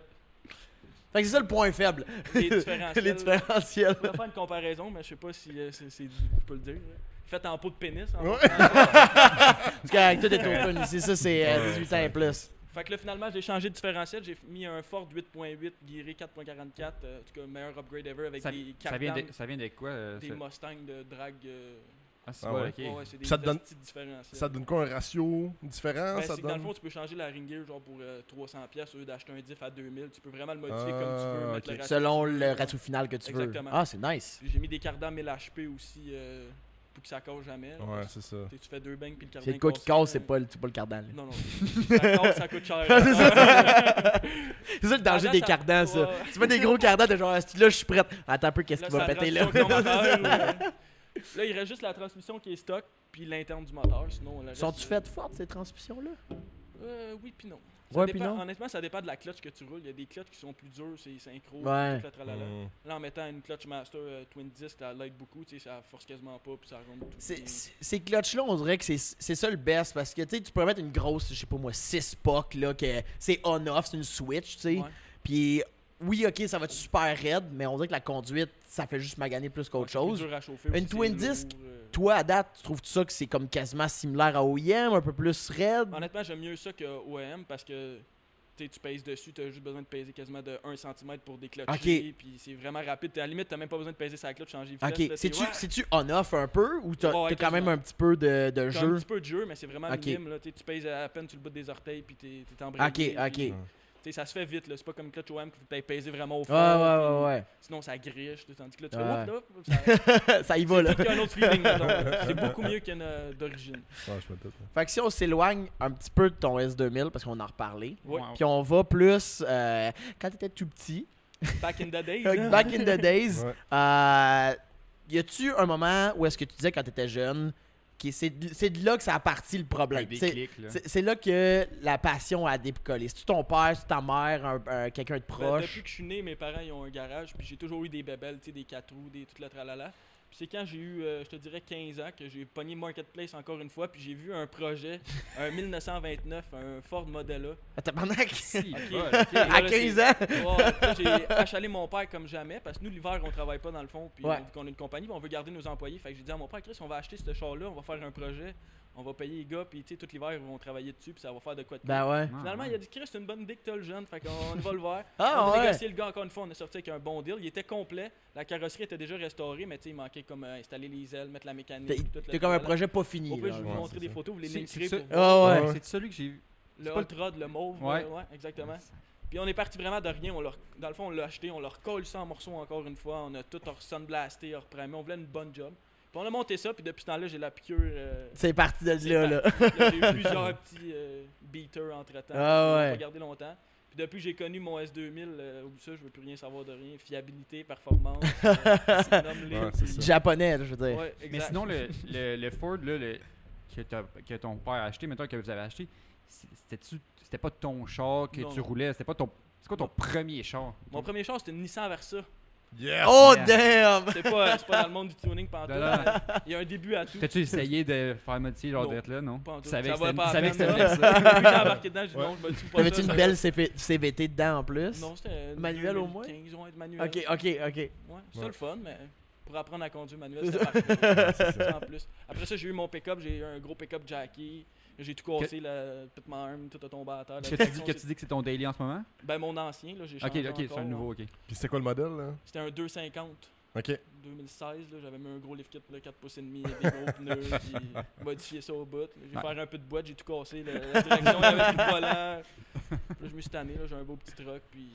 Fait que c'est ça le point faible. des différentiels. Les différentiels. Je pourrais faire une comparaison, mais je sais pas si je peux le dire. Là. Fait en peau de pénis. En Ouais. Parce qu'avec tout est open ici, ça c'est 18 ans et plus. Fait que là, finalement, j'ai changé de différentiel. J'ai mis un Ford 8.8 Guiré 4.44. En tout cas, meilleur upgrade ever avec Ça, des ça vient cartans, de, ça vient de quoi? des ça? Mustangs de drag. Ah, c'est Ah bon, ouais. ok. Ouais, c'est des Ça te donne- petits différentiels. Ça te donne quoi, un ratio différent? Ben, ça c'est te que dans le donne... fond, tu peux changer la ring gear genre pour 300$ au lieu d'acheter un diff à 2000. Tu peux vraiment le modifier Ah, comme tu veux, mettre ok. le ratio Selon que tu veux. le ratio final que tu veux. Exactement. Ah, c'est nice. J'ai mis des cardans 1000 HP aussi pour que ça casse jamais. là. Ouais, c'est ça. Tu fais 2 bangs puis le cardan C'est le quoi qui casse, casse, c'est pas le cardan. là. Non, non. Ça casse, ça coûte cher. C'est ça. C'est ça le danger Ah, des ça- cardans, ça. ouais. Tu mets des gros cardans de genre, là, je suis prête. Attends un peu, qu'est-ce Là, qui va c'est la péter là? transmission qui est au moteur, là, il reste juste la transmission qui est stock puis l'interne du moteur. Sinon, le reste, Sont-tu faites fortes, ces transmissions-là? Oui puis non. Ça Ouais, dépend- puis non. Honnêtement, ça dépend de la clutch que tu roules. Il y a des clutches qui sont plus dures, c'est synchro, Ouais. tout le tralala. Mm. Là, en mettant une clutch master twin disc, ça l'aide beaucoup, tu sais, ça force quasiment pas, puis ça rentre tout. Ces clutches-là, on dirait que c'est ça le best parce que tu sais, tu peux mettre une grosse, je sais pas moi, 6 puck là, que c'est on-off, c'est une switch, tu sais. Ouais. Puis oui, ok, ça va être super raide, mais on dirait que la conduite, ça fait juste maganer plus qu'autre Ouais, c'est plus chose. dur à chauffer Une aussi, twin c'est lourd, disc, Toi, à date, tu trouves ça que c'est comme quasiment similaire à OEM, un peu plus raide? Honnêtement, j'aime mieux ça que OEM parce que tu pèses dessus, tu as juste besoin de peser quasiment de 1 cm pour déclencher. Ok. Puis c'est vraiment rapide. À la limite, tu même pas besoin de peser sa clutch, changer de vitesse. Ok, là, c'est-tu on-off un peu ou t'as Ouais, quand même quasiment. un petit peu de T'as un jeu? petit peu de jeu, mais c'est vraiment Ok. minime. Là. Tu pèses à peine sur le bout des orteils, puis t'es embrayé. Ok, ok. puis, ça se fait vite. Là. C'est pas comme une clutch OEM que tu peser vraiment au Ouais, fond. ouais, ouais, Sinon, ça griche. Tandis que là, tu Ouais. fais ouf, là. ouais. Ça y va, là. C'est tout un autre feeling. mettons. C'est beaucoup mieux qu'une d'origine. Ouais, je me doute. Fait que si on s'éloigne un petit peu de ton S2000, parce qu'on en reparlait, Ouais. Wow. puis on va plus quand t'étais tout petit, Back in the days. hein. back in the days, Ouais. y a-tu un moment où est-ce que tu disais quand t'étais jeune, c'est de là que ça a parti le Un problème? C'est déclic, là. c'est là que la passion a décollé. C'est-tu ton père, c'est ta mère, quelqu'un de Ben, proche? depuis que je suis né, mes parents ils ont un garage, puis j'ai toujours eu des bébelles, tu sais, des 4 roues, tout le tralala. Puis c'est quand j'ai eu, je te dirais, 15 ans que j'ai pogné Marketplace encore une fois, puis j'ai vu un projet, un 1929, un Ford Modella. Ah, tabarnak! Si, Ok. bol, ok. À Là, 15 ans? Ouais, là, j'ai achalé mon père comme jamais, parce que nous, l'hiver, on travaille pas dans le fond, puis Ouais. vu qu'on est une compagnie, puis on veut garder nos employés. Fait que j'ai dit à mon père, Chris, on va acheter ce char-là, on va faire un projet, on va payer les gars, puis tu sais, tout l'hiver, ils vont travailler dessus, puis ça va faire de quoi de Ben ouais. Ah, Finalement, ouais. il a dit, Chris, c'est une bonne idée que t'as le jeune, fait qu'on va le voir. Ah, on a ouais. négocié le gars encore une fois, on est sorti avec un bon deal. Il était complet, la carrosserie était déjà restaurée, mais tu sais, il manquait comme installer les ailes, mettre la mécanique. T'as puis tout le t'as comme un tralala. projet pas Au fini. pire, là. je vais vous Ouais, montrer c'est des ça. photos, vous les C'est linkerez ça. pour voir. Ah ouais. Ouais. C'est celui que j'ai vu. Le c'est pas le- Ultra, le mauve, Ouais. ouais, exactement. Puis on est parti vraiment de rien. Dans le fond, on l'a acheté, on l'a recollé ça en morceaux encore une fois. On a tout sunblasté, reprimé. On voulait une bonne job. Puis on a monté ça, puis depuis ce temps-là, j'ai la piqûre. C'est parti de C'est là, là. Là, j'ai eu plusieurs petits beaters entre-temps. Ah ouais. Pas gardé longtemps. Puis depuis que j'ai connu mon S2000, oublie ça, je veux plus rien savoir de rien. Fiabilité, performance, nomme-les, Ouais, c'est puis- ça. Japonais, je veux dire. Ouais, Mais exact. sinon, le Ford là, que ton père a acheté, mettons que vous avez acheté, c'était pas ton char que Non, tu non. roulais, c'était pas ton. C'est quoi ton premier char? Mon premier char, c'était une Nissan Versa. Yes! Oh Yeah. damn! C'est pas dans le monde du tuning pantoute. Non, non. Il y a un début à tout. T'as-tu essayé de faire modifier genre Non, d'être là, non? pas en tout. Tu savais Ça que valait c'était pas tu la savais que peine, c'était là. ça. Depuis que j'ai embarqué dedans, j'ai dit Ouais. non, je me dis pas T'avais-tu ça, une ça belle va. CVT dedans en plus? Non, c'était un Manuel au moins? 2015, ouais, manuel. Ok, ok, ok. Ouais, c'était Ouais. le fun, mais pour apprendre à conduire manuel, c'était parfait. Sans plus. Après ça, j'ai eu mon pick-up, j'ai eu un gros pick-up Jackie. J'ai tout cassé, toute ma arme, tout a tombé à terre. La Que tu direction, dis que c'est ton daily en ce moment? Ben, mon ancien, là, j'ai Ok, changé ok, c'est encore, un nouveau, ok. Puis c'était quoi le modèle, là? C'était un 250. Ok. 2016, là, j'avais mis un gros lift kit, 4 pouces et demi, des gros pneus, puis modifié ça au bout. Là. J'ai fait un peu de boîte, j'ai tout cassé. La direction, il y avait plus de volant. Puis là, je me suis tanné, là, j'ai un beau petit truck, puis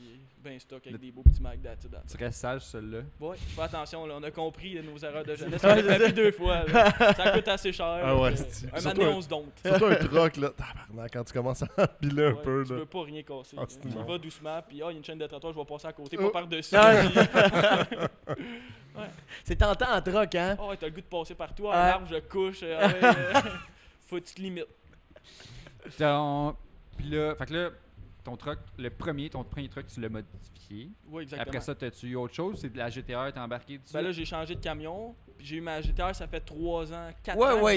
ben stock avec des beaux petits Mac that's it. Tu restes sage, celui-là. Ouais, fais attention, là, on a compris nos erreurs de jeunesse. On l'a fait plus 2 fois. Là. Ça coûte assez cher. Ah ouais, là, c'est- un surtout matin, un- on se dompte. Surtout un truck, là. Tabarnak, quand tu commences à empiler un Ouais, peu, tu là. peux pas rien casser. Ah, là. c'est Tu bon. vas doucement, puis il y a une chaîne de trottoir, je vais passer à côté, Oh. pas par-dessus. Ah. C'est tentant en troc, hein? Oh, ouais, t'as le goût de passer partout, un Ouais. arbre, je couche. Faut que tu te limites. Puis là, fait que là, ton premier truck, tu l'as modifié. Oui, exactement. Après ça, t'as-tu eu autre chose? C'est de la GTR, t'es embarqué dessus? Ben là, j'ai changé de camion, puis j'ai eu ma GTR, ça fait 3 ans, 4 Ouais, ans. que wait.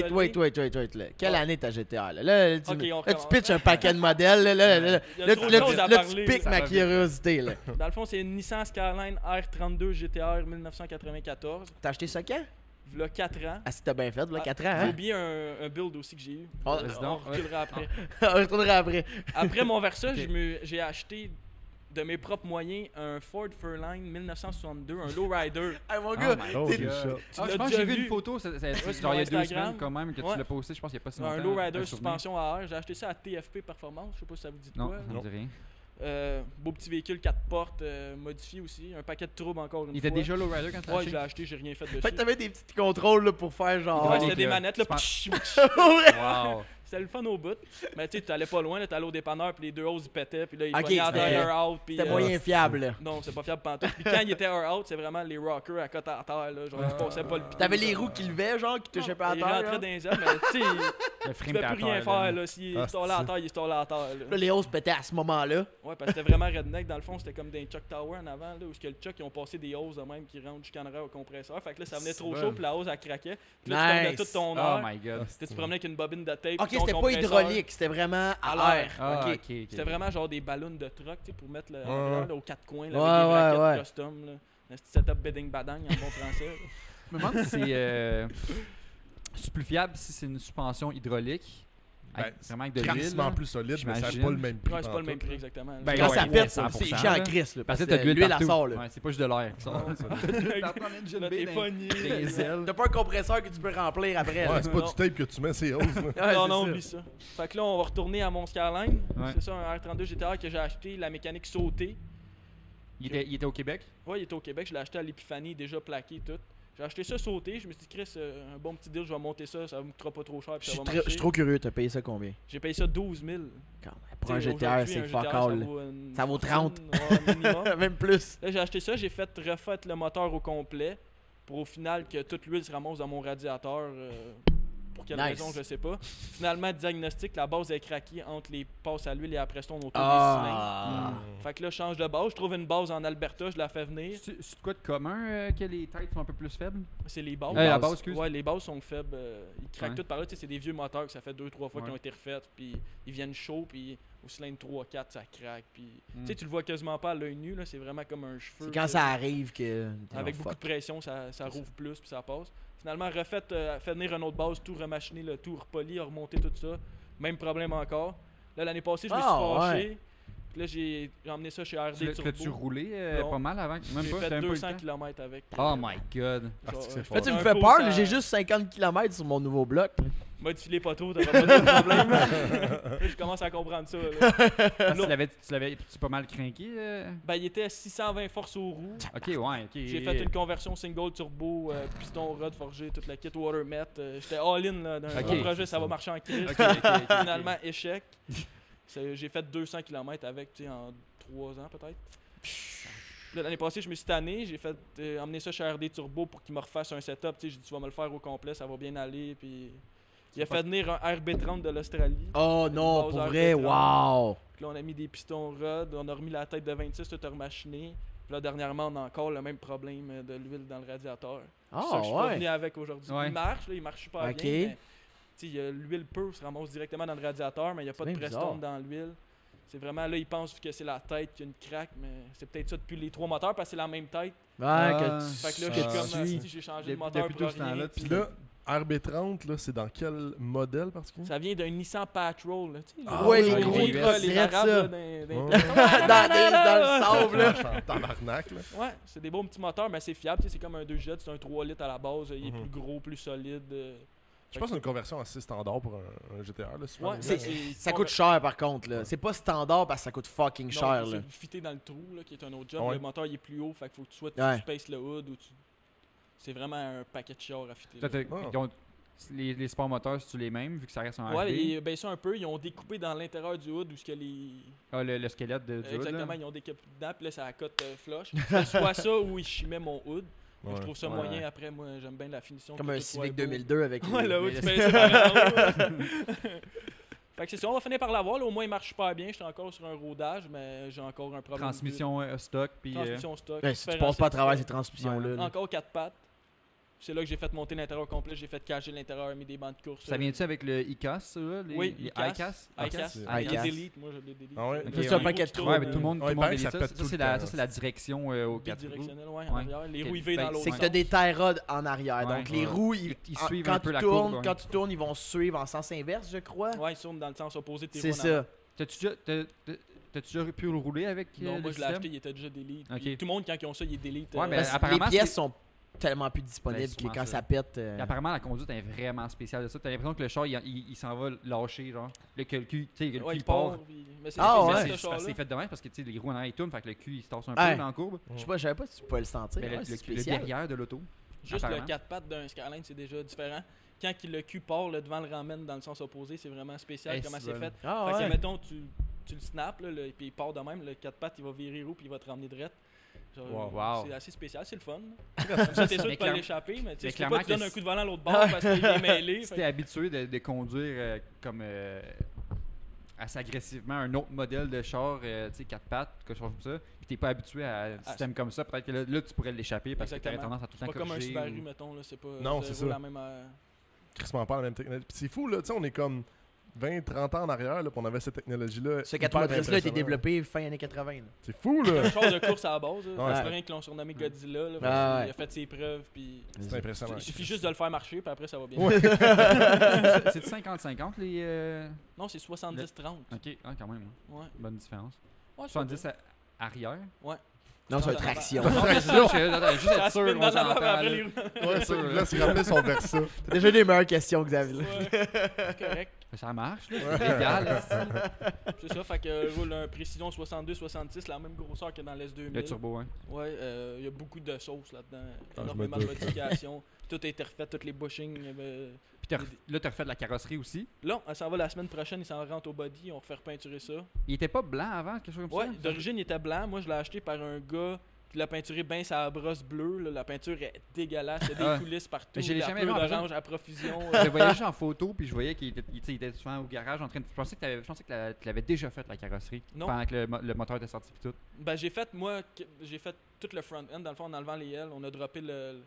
je l'ai. Quelle Ouais. année ta GTR, là? Là, tu, Ok, on là, tu recommence. pitches un paquet de modèles, là, Il y a trop de choses à là, tu parler, piques ça ma va vite. curiosité, là. Dans le fond, c'est une Nissan Skyline R32 GTR 1994. T'as acheté ça quand? Il y a 4 ans. Ah, si t'as bien fait, là, 4 ans, J'ai hein? oublié un build aussi que j'ai eu. On- Vas-y On donc. reculera après. On retournera après. Après mon Versa, Ok. j'ai acheté de mes propres moyens un Ford Fairlane 1962, un lowrider. Hey, mon Oh gars, my Holy t'es- shit. Ah, l'as je pense que déjà j'ai vu vu? une photo, genre sur il y a 2 Instagram. semaines quand même, que Ouais. tu l'as posté, je pense qu'il n'y a pas si longtemps. Un lowrider souvenir. suspension à air. J'ai acheté ça à TFP Performance. Je sais pas si ça vous dit de Non, quoi. ça me dit rien. Beau petit véhicule 4 portes, modifié aussi. Un paquet de troubles encore une Il fois. était déjà lowrider quand tu l'as Ouais, je acheté? l'ai acheté, j'ai rien fait dessus. fait que t'avais des petits contrôles, là, pour faire genre... Ouais, donc, c'était des manettes là. tu ptsch, ptsch. Wow. C'était le fun au bout. Mais tu sais, t'allais pas loin, là, t'allais au dépanneur, puis les deux hausses ils pétaient, puis là, ils Ok, pognaient en c'était- air out. puis, C'était moyen fiable, là. Non, c'est pas fiable pantoute. Puis quand il était air out, c'est vraiment les rockers à côte à terre, là. Genre, ils passaient pas le pied. T'avais les roues qui levaient, genre, qui touchaient pas à Il terre, rentrait là. dans les airs, mais tu sais, Le tu frame peux était à plus rien terre, faire, là. là. S'il Ah, est tombé à c'est- terre, il est tombé à terre, là. Là, les hausses pétaient à ce moment-là. Ouais, parce que c'était vraiment redneck. Dans le fond, c'était comme des Chuck Tower en avant, là, où que le Chuck, ils ont passé des hausses de même qui rentrent jusqu'en arrière au compresseur. Fait que là, ça venait trop C'est chaud, bon. puis la hausse, elle craquait. Puis là, tu perdais Nice. tout ton Oh air. my god. Tu sais, tu promenais avec une bobine de tape. Ok, puis ton c'était pas compresseur. hydraulique, c'était vraiment À à l'air. l'air. Ah, Ok. ok, ok. C'était vraiment genre des ballons de truck, tu sais, pour mettre le Ouais, là, ouais. aux quatre coins, là, Ouais, avec des ouais, braquettes ouais. custom, là. Un petit setup bedding badang en bon français. là. Je me demande si c'est plus fiable si c'est une suspension hydraulique. Ben, Vraiment avec de l'huile. Crissement là. plus solide, mais ça n'a J'imagine. pas le même prix. Ouais, c'est pas le même pantoute, prix là. exactement. là. Ben, Quand ouais, ça ouais, pète, 100%, c'est chiant en là. crise, là. Parce que t'as de l'huile l'huile, elle partout. sort, là. Ouais, c'est pas juste de l'air. Ouais, ça- Là, t'es pogné. des ailes. T'as pas un compresseur que tu peux remplir après, là. Ouais, c'est pas Non. du tape que tu mets, c'est hausse. là. Ouais, Non, c'est non, ça. oublie ça. Fait que là, on va retourner à mon Skyline. Ouais. C'est ça, un R32 GTR que j'ai acheté, la mécanique sautée. Il était au Québec? Ouais, il était au Québec, je l'ai acheté à l'Épiphanie, déjà plaqué tout. J'ai acheté ça sauté, je me suis dit, Chris, un bon petit deal, je vais monter ça, ça me coûtera pas trop cher. Je Puis suis ça va très- marcher. je suis trop curieux, t'as payé ça combien? J'ai payé ça 12 000. Quand même, pour un T'sais, GTR, aujourd'hui, c'est un fuck GTR, all. Ça vaut 30. Ouais, minimum. Même plus. Là, j'ai acheté ça, j'ai fait refaire le moteur au complet pour au final que toute l'huile se ramasse dans mon radiateur. Pour quelle Nice. raison, je sais pas. Finalement, diagnostic, la base est craquée entre les passes à l'huile et la preston autour des Ah. cylindres. Fait que là, je change de base. Je trouve une base en Alberta, je la fais venir. C'est quoi de commun que les têtes sont un peu plus faibles? C'est les bases. La base, excuse. Ouais, les bases sont faibles. Ils craquent Ouais. tout par là. Tu sais, c'est des vieux moteurs que ça fait 2-3 fois Ouais. qu'ils ont été refaits. Puis ils viennent chauds. Puis au cylindre 3-4, ça craque. Puis Mm. tu sais, tu le vois quasiment pas à l'œil nu. Là, c'est vraiment comme un cheveu. C'est quand ça arrive que. Avec Oh, beaucoup de fuck. pression, ça rouvre plus. Puis ça passe. Finalement, fait venir une autre base, tout remachiner, le tout repoli, remonter tout ça. Même problème encore. Là, l'année passée, je me suis Ah, fâché. Puis là, j'ai emmené ça chez RD L'as-tu Turbo. roulé Non. pas mal avant? Même J'ai pas, fait t'avais même pas eu le 200 temps? km avec. Oh my god. Ah, Genre, c'est je fort. Là, tu fais me un fais pouce peur, à- là, j'ai juste 50 km sur mon nouveau bloc. là. Modifie les poteaux, t'auras pas de problème. Là, je commence à comprendre ça. Là. Ah, tu l'avais-tu pas mal craqué? Ben, il était à 620 forces aux roues. Ok, ouais, ok. J'ai fait une conversion single turbo, piston rod forgé, toute la kit watermet. J'étais all-in là, d'un Ok. gros projet, ça va marcher en crise. Ok, ok, ok. Finalement, échec. J'ai fait 200 km avec, tu sais, en 3 ans peut-être. Là, l'année passée, je me suis tanné, j'ai fait emmener ça chez RD Turbo pour qu'il me refasse un setup. Tu sais, j'ai dit, tu vas me le faire au complet, ça va bien aller. Puis il a fait venir un RB30 de l'Australie. Oh non, Base pour RB30. vrai, wow! Puis là, on a mis des pistons rod, on a remis la tête de 26, tout remachiné. Puis là, dernièrement, on a encore le même problème de l'huile dans le radiateur. Ah, Ça, je suis pas ouais. venu avec aujourd'hui. Ouais. Il marche, là, il marche pas Ok. bien. Mais, tu sais, l'huile pure se ramasse directement dans le radiateur, mais il n'y a pas de bien prestone bizarre. dans l'huile. C'est vraiment là, ils pensent que c'est la tête qui a une craque, mais c'est peut-être ça depuis les 3 moteurs parce que c'est la même tête. Ouais, Ah. que tu. Fait que là, Ah, j'ai comme oui. j'ai changé le moteur Depuis pour tout ce temps-là, rien. tu- Puis là, RB30, là, c'est dans quel modèle particulier? Ça vient d'un Nissan Patrol. Là, tu sais, Ah ouais, les les gros gros, grosses les drettes, Arabes ça. là, dans Ouais. dans le sable, là. Je suis en tabarnak, là. Ouais, c'est des beaux petits moteurs, mais c'est fiable. Tu sais, c'est comme un 2 jets, c'est un 3 litres à la base. Il est Mhm. plus gros, plus solide. Je pense que c'est une conversion assez standard pour un GTR. Là, souvent, Ouais, les C'est- gens, Ça coûte cher par contre, là. C'est pas standard parce que ça coûte fucking Non, cher, là. c'est fité dans le trou, là, qui est un autre job. Ah ouais. Le moteur il est plus haut, fait qu'il faut que tu sois Ouais. tu spaces le hood ou tu. C'est vraiment un paquet de chiards à fitter. Toi, là. Ah. les sports moteurs, c'est-tu les mêmes, vu que ça reste un Ouais, RB? et, ben ça un peu, ils ont découpé dans l'intérieur du hood où ce que les. Ah, le squelette du hood, là. Exactement, ils ont découpé dedans, puis là ça cote flush. C'est soit ça ou ils chimaient mon hood. Moi, Ouais. je trouve ça Ouais. moyen après, moi j'aime bien la finition. Comme que un tout soit Civic beau. 2002 avec Ouais, les- là, où les- tu fais ça par en haut. Fait que c'est ça, on va finir par l'avoir. Là, au moins, il marche super bien. J'étais encore sur un rodage, mais j'ai encore un problème. Transmission stock, puis... Transmission stock. Ouais, si tu différentiel passes pas à travers ces stock. transmissions-là. là. Encore 4 pattes. C'est là que j'ai fait monter l'intérieur complet. J'ai fait cacher l'intérieur, mis des bancs de course. Ça vient-tu avec le ICAS, ça, là? Oui, les ICAS. ICAS? ICAS. c'est- Il ICAS. delete, moi je l'ai delete. Ah ouais? Ok, C'est un ouais. paquet de Gros trous. Ouais, mais tout le monde, Ouais, tout le il monde paraît que délite ça ça. pète Ça, tout c'est le la, temps, ça, c'est la direction aux 4 roues. Bidirectionnel, ouais, Ouais. en arrière. Les Ok, roues IV ben, dans l'autre C'est que sens. t'as des tie rods en arrière. Ouais. Donc les Ouais. roues, Ils suivent quand un peu tu la tournes, courbe, ouais. quand tu tournes, ils vont suivre en sens inverse, je crois. Ouais, ils tournent dans le sens opposé de tes C'est roues en arrière. ça. T'as-tu déjà pu le rouler avec Non, le moi je l'ai système? acheté, il était déjà delete. Ok. Puis tout le monde, quand ils ont ça, il est delete. Ouais, mais Parce que apparemment, les pièces c'est- sont tellement plus disponibles Ben, que souvent quand ça. ça pète. Et apparemment, la conduite est vraiment spéciale de ça. T'as l'impression que le char, il s'en va lâcher, genre. Que le cul, tu sais, que le Ouais, cul il part. part. Mais c'est Ah, spécial, ouais. ce C'est parce char-là. que c'est fait de même parce que tu sais, les roues en arrière ils tournent, fait que le cul il se tasse un Ouais. peu dans la courbe. Je sais pas, je savais pas si tu pouvais le sentir. Mais Ouais, le, c'est le spécial. derrière de l'auto. Juste apparemment. le 4 pattes d'un Skyline, c'est déjà différent. Quand le cul part, le devant le ramène dans le sens opposé, c'est vraiment spécial Eh, comment c'est c'est bon. fait. Ah Fait que, ouais. mettons, tu le snaps, là, puis il part de même, le 4 pattes, il va virer roue, puis il va te ramener droite. Genre, Wow. C'est assez spécial, c'est le fun. Comme ça, t'es sûr de Mais pas l'échapper, mais tu sais, mais tu peux pas clairement te donner que un coup de volant à l'autre bord parce qu'il est mêlé. Si fait t'es habitué de conduire comme assez agressivement un autre modèle de char, tu sais, 4 pattes, quelque chose comme ça, puis t'es pas habitué à un système comme ça, peut-être que là, tu pourrais l'échapper parce que t'aurais Exactement. tendance à tout C'est le pas temps comme un corriger. Subaru, ou- mettons, là, c'est pas Non, zéro c'est ça. la même. crissement pas la même technologie. Puis c'est fou, là, tu sais, on est comme 20-30 ans en arrière, là, puis on avait cette technologie-là. Ce hyper 4 motrices-là a été impressionnant. développé fin années 80. là. C'est fou, C'est là. un char de course à la base. là. Ouais. C'est pas rien qu'ils l'ont surnommé Godzilla. Là, Ouais, parce qu'il ouais. a fait ses preuves. Puis C'est impressionnant. il suffit juste de le faire marcher, puis après ça va bien. Ouais. C'est 50-50 les. Non, c'est 70-30. Ok, ah, quand même, Ouais. bonne différence. Ouais, c'est 70 arrière. Non, c'est une Dans- traction. Non, c'est ça, juste Ça être sûr, spin on dans la s'entend. map après là. les roues. Ouais, ça, là, c'est rappelé son Versa. T'as déjà des meilleures questions que Xavier. là. Ouais, c'est correct. Ça marche, là, c'est légal. là, C'est ça, fait que roule un Précision 62-66, la même grosseur que dans l'S2000. Le turbo, hein. Ouais, il y a beaucoup de sauce là-dedans. je Énormément me de doute. modifications. Tout a été refait, toutes les bushings. Puis là, t'as refait de la carrosserie aussi. Là, on s'en va la semaine prochaine, il s'en rentre au body, on va faire peinturer ça. Il était pas blanc avant, quelque chose comme Ouais, ça? d'origine il était blanc. Moi, je l'ai acheté par un gars qui l'a peinturé bien sa brosse bleue. Là. La peinture est dégueulasse. Il y a des Ah. coulisses partout. Mais je l'ai la jamais pleure vu en d'orange à profusion. Je le voyais juste en photo, puis je voyais qu'il était, il était souvent au garage en train de. Je pensais que tu l'avais déjà fait la carrosserie. Non. Pendant que le moteur était sorti puis tout. Ben, j'ai fait tout le front-end. Dans le fond, en enlevant les ailes, on a droppé le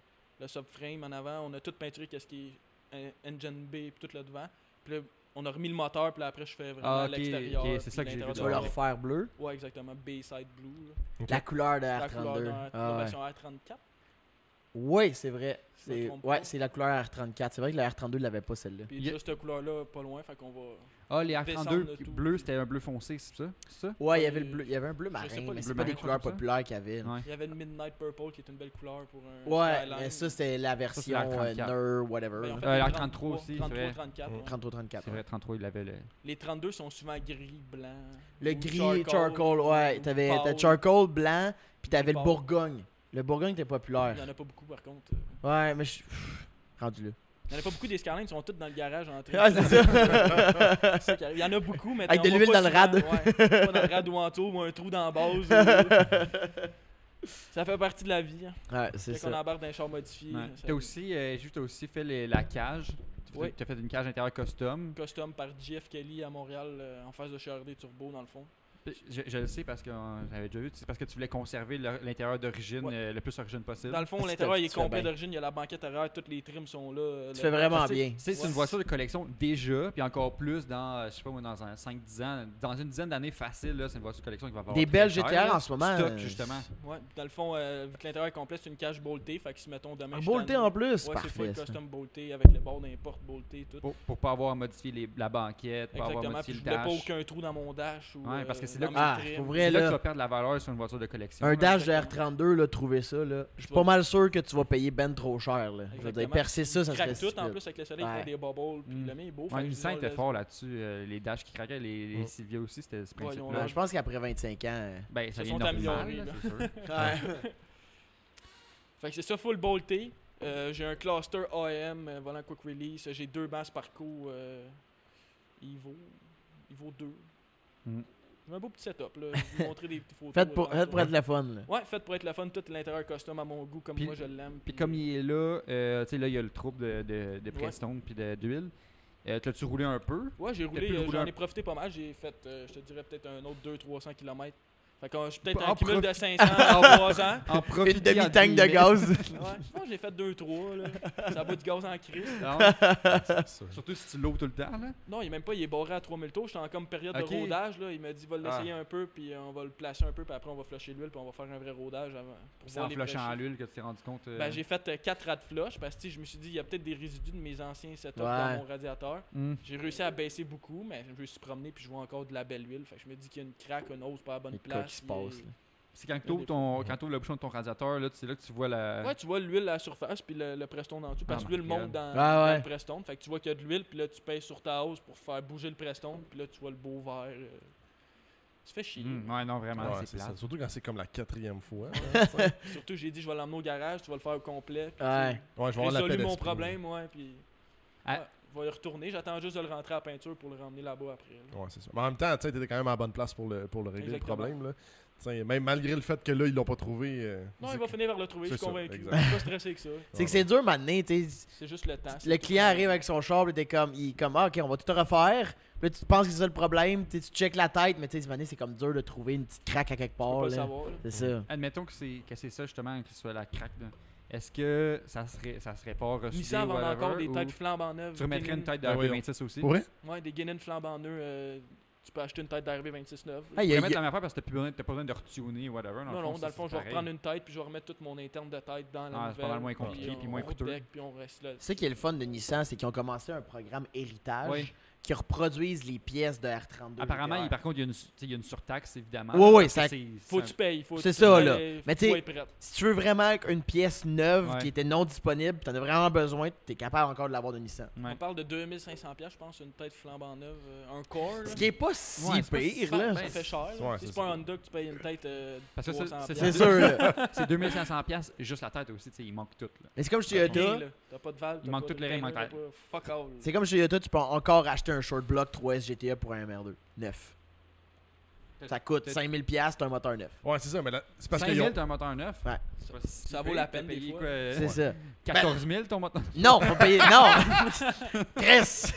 subframe en avant. On a tout peinturé qu'est-ce qui est engine B et tout le devant. Puis là, on a remis le moteur, puis là, après, je fais vraiment Ah, ok, l'extérieur. ok, c'est puis ça que j'ai vu l'intérieur Tu du vas le moteur. refaire bleu. Ouais, exactement. Bayside Blue. là. Ok. La couleur de La couleur R32. dans la Ah, ouais. version R34. Oui, c'est vrai. Je me C'est trompe ouais, pas. c'est la couleur R34. C'est vrai que la R32 ne l'avait pas celle-là. Puis Il y a- déjà, cette couleur-là, pas loin, fait qu'on va... Ah, les Descendre R32 de tout. bleu, c'était un bleu foncé, c'est ça? C'est ça? Ouais, il y avait le bleu, il y avait un bleu sais marin, pas, mais le c'est bleu pas des marin, couleurs comme ça. populaires qu'il y avait. là. Ouais. Il y avait le Midnight Purple qui est une belle couleur pour un Ouais, Skyline. mais ça c'était la c'est version la 34. NER, whatever. Ben, en fait, la les 33 aussi, c'est 33, vrai. 34. Mm. ouais. 33-34. C'est vrai, 33, il avait le. Les 32 sont souvent gris, blanc. Le ou gris, charcoal, ouais. ou T'avais pâle. charcoal blanc, puis t'avais le Pâle. Bourgogne. Le Bourgogne était Il populaire. n'y en a pas beaucoup par contre. Ouais, mais rendu là. Il n'y en a pas beaucoup des Skylines, ils sont tous dans le garage en train. Ouais, c'est ça. C'est ça qui arrive. Il y en a beaucoup, mais Avec t'en de vois l'huile pas dans le souvent. rad. Ouais, pas dans le rad ou en tour, ou un trou dans la base. Ça fait partie de la vie. Hein. Ouais, c'est Dès qu'on ça. embarque dans un char modifié. Ouais. ça T'as aussi, t'as aussi fait la cage. Oui. T'as fait une cage intérieure custom. custom par JF Kelly à Montréal en face de CHRD Turbo dans le fond. Je le sais parce que j'avais déjà vu. C'est parce que tu voulais conserver l'intérieur d'origine Ouais. le plus original possible. Dans le fond, Ah, l'intérieur il est tu fais complet bien. d'origine. Il y a la banquette arrière, toutes les trims sont là. Tu fais vraiment Parce que bien. C'est une voiture de collection déjà, puis encore plus dans, je sais pas moi, dans un 5-10 ans, dans une dizaine d'années facile, là, c'est une voiture de collection qui va avoir Des très belles cher, GTR là. en ce moment. Stock, justement. Ouais, dans le fond, vu que l'intérieur est complet, c'est une cage boltée. Fait que si mettons demain. Un je bolté t'en- en plus, Ouais, c'est parfait. full ça. custom bolté avec les bords d'un porte bolté, tout. Pour pas avoir à modifier la banquette, pas avoir à Exactement. Puis modifier je le voulais dash. pas aucun trou dans mon dash. Ou, Ouais, parce que c'est dans là que- mes Ah, trims. pour C'est vrai, là que tu là. vas perdre la valeur sur une voiture de collection. Un là. dash de exactement. R32, là, trouver ça, là. Je suis Tu pas vas- mal sûr que tu vas payer ben trop cher, là. Je veux dire, Exactement. percer ça, ça Craque serait tout en stupide. plus avec le soleil, il Ouais. fait des bubbles. Puis Mm. le mien est beau. Ouais, fait que Nissan je dis, était oh, fort là-dessus. Les dashs qui craquaient, les Mm. Silvia aussi, c'était ce Ouais, ils ont principe-là. Ouais, je pense qu'après 25 ans. Ben, ça se vient sont normal, améliorés, là, là. c'est sûr. Ouais. Fait que c'est ça, full bolté. J'ai un cluster AM, volant quick release. J'ai 2 basses par coup. Evo 2. Mm. J'ai un beau petit setup. Là. Je vais vous montrer des petites photos. Faites pour tantôt. être le fun, là. Ouais, fait pour être le fun. Tout l'intérieur custom à mon goût, comme Puis- moi je l'aime. Puis comme il est là, tu sais, là, il y a le trouble de Prestone puis d'huile. T'as-tu roulé un peu? Ouais, j'ai roulé, pu rouler j'en un- ai profité pas mal. J'ai fait, je te dirais, peut-être un autre 200-300 km. Fait que je suis peut-être En un cumul de profit- 500 en 3 ans. En Une profiter, demi-tank entre de guillemets. gaz. Ouais, je pense que j'ai fait 2-3. Là. Ça bout de gaz en crise. Non, C'est ça. surtout si tu l'ouvres tout le temps, là. Non, il est même pas, il est barré à 3000 tours. J'étais en comme période Ok. de rodage. Là. Il m'a dit, va l'essayer un peu, puis on va le placer un peu, puis après on va flusher l'huile, puis on va faire un vrai rodage avant. Pour C'est voir en les flushant vrais à chiffres. l'huile que tu t'es rendu compte. Ben, j'ai fait 4 rats de flush parce que tu sais, je me suis dit, il y a peut-être des résidus de mes anciens setups Ouais. dans mon radiateur. Hmm. J'ai réussi à baisser beaucoup, mais je me suis promené, puis je vois encore de la belle huile. Fait que je me dis qu'il y a une craque, une hausse pas à la bonne Il y a quoi place. qui se il passe, est- là. C'est quand tu ouvres le bouchon de ton radiateur, là, c'est là que tu vois la. Ouais, tu vois l'huile à la surface, puis le Preston en dessous, parce Ah, que l'huile my monte God. dans, Ah, dans ouais. le Preston. Fait que tu vois qu'il y a de l'huile, puis là, tu pèses sur ta hausse pour faire bouger le Preston, puis là, tu vois le beau vert. Tu fais chier. Ouais, non, vraiment, Ouais, c'est c'est ça. plate. Surtout quand c'est comme la 4e fois. hein, tu sais. Surtout, j'ai dit, je vais l'emmener au garage, tu vas le faire au complet. Puis, Ouais. Ouais, je vais j'ai avoir la paix résolu mon d'esprit. problème, ouais, puis. Ah. Ouais, je vais y retourner. J'attends juste de le rentrer à la peinture pour le ramener là-bas après. là. Ouais, c'est ça. Mais en même temps, tu sais, t'étais quand même à la bonne place pour le régler Exactement. le problème. Là. Tu sais, même malgré le fait que là, ils l'ont pas trouvé. Non, il va finir par le trouver, je C'est suis ça, convaincu. Je exact. suis pas stressé avec ça. C'est que c'est dur maintenant, tu sais. C'est juste le temps. Le client arrive avec son char, pis t'es comme, ah, ok, on va tout refaire. Puis là, tu penses que c'est ça le problème, tu checkes la tête, mais tu sais, c'est comme dur de trouver une petite craque à quelque Je peux part. pas le là. savoir. là. C'est ça. Admettons que c'est ça, justement, que ce soit la craque. là. Est-ce que ça serait pas reçu? Nissan vend encore des têtes flambant neuves. Tu remettrais une Guinan. tête de Ben voyons. RB26 aussi? Pour vrai? Ouais, des Guinan flambant neufs. Tu peux acheter une tête d'RB 26 neuve. Ah, Tu il y a- pourrais mettre la même affaire parce que t'as pas besoin de retuner ou whatever. Non, non, dans le fond, je vais pareil. reprendre une tête puis je vais remettre tout mon interne de tête dans la Ah, nouvelle. c'est pas mal moins compliqué puis moins on coûteux. deck, puis on reste là. C'est ça qui est le fun de Nissan, c'est qu'ils ont commencé un programme héritage Oui. qui reproduisent les pièces de R32. Apparemment, GTR. par contre, il y a une surtaxe, évidemment. Ouais, ouais, parce que ça- Faut que tu payes. C'est ça, là. Mais Mais tu tu sais- être prête. Si tu veux vraiment une pièce neuve Ouais. qui était non disponible, t'en as vraiment besoin, t'es capable encore de l'avoir de Nissan. Ouais. On parle de 2500$, je pense, une tête flambant neuve, un core. là. Ce qui est pas si Ouais, c'est pas pire, si- là. Ça fait cher. là. Ouais, Si c'est c'est pas ça. un Honda que tu payes une tête Parce que 300$. C'est sûr, là. C'est 2500$, juste la tête aussi, tu sais, il manque tout. Là. Mais c'est comme chez Rien, Toyota. là. T'as pas de valve. Il t'as manque pas toutes de les règles, gainer, manque t'as pas- Fuck all. C'est comme chez Toyota, tu peux encore acheter un short block 3S GTA pour un MR2 neuf. Ça coûte 5000$, t'as un moteur neuf. Ouais, c'est ça. Mais là, c'est parce qu'ils 5000, ont. t'as un moteur neuf. Ouais. C'est pas si Ça vaut pire, la t'as peine des payé fois. quoi, C'est ça. 14 000 ton moteur. Non, pas payer. Non! Chris!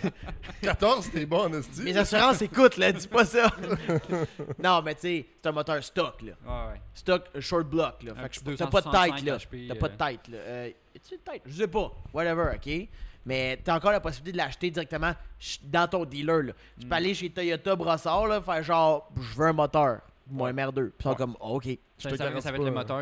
14, t'es bon, Esti. Mes assurances écoutent, là, dis pas ça. Non, mais tu sais, c'est un moteur stock, là. Ouais, ouais. Stock short block, là. Un Fait petit que t'as pas de tête, 265 là. HP, T'as pas de tête, là. As-tu une tête? Je sais pas. Whatever, ok? Mais t'as encore la possibilité de l'acheter directement dans ton dealer, là. Tu peux aller chez Toyota Brossard, là, faire genre, je veux un moteur. Moi, un MR2. Puis ils sont Ouais. comme, OK. Ça, te ça va garantis être pas, le moteur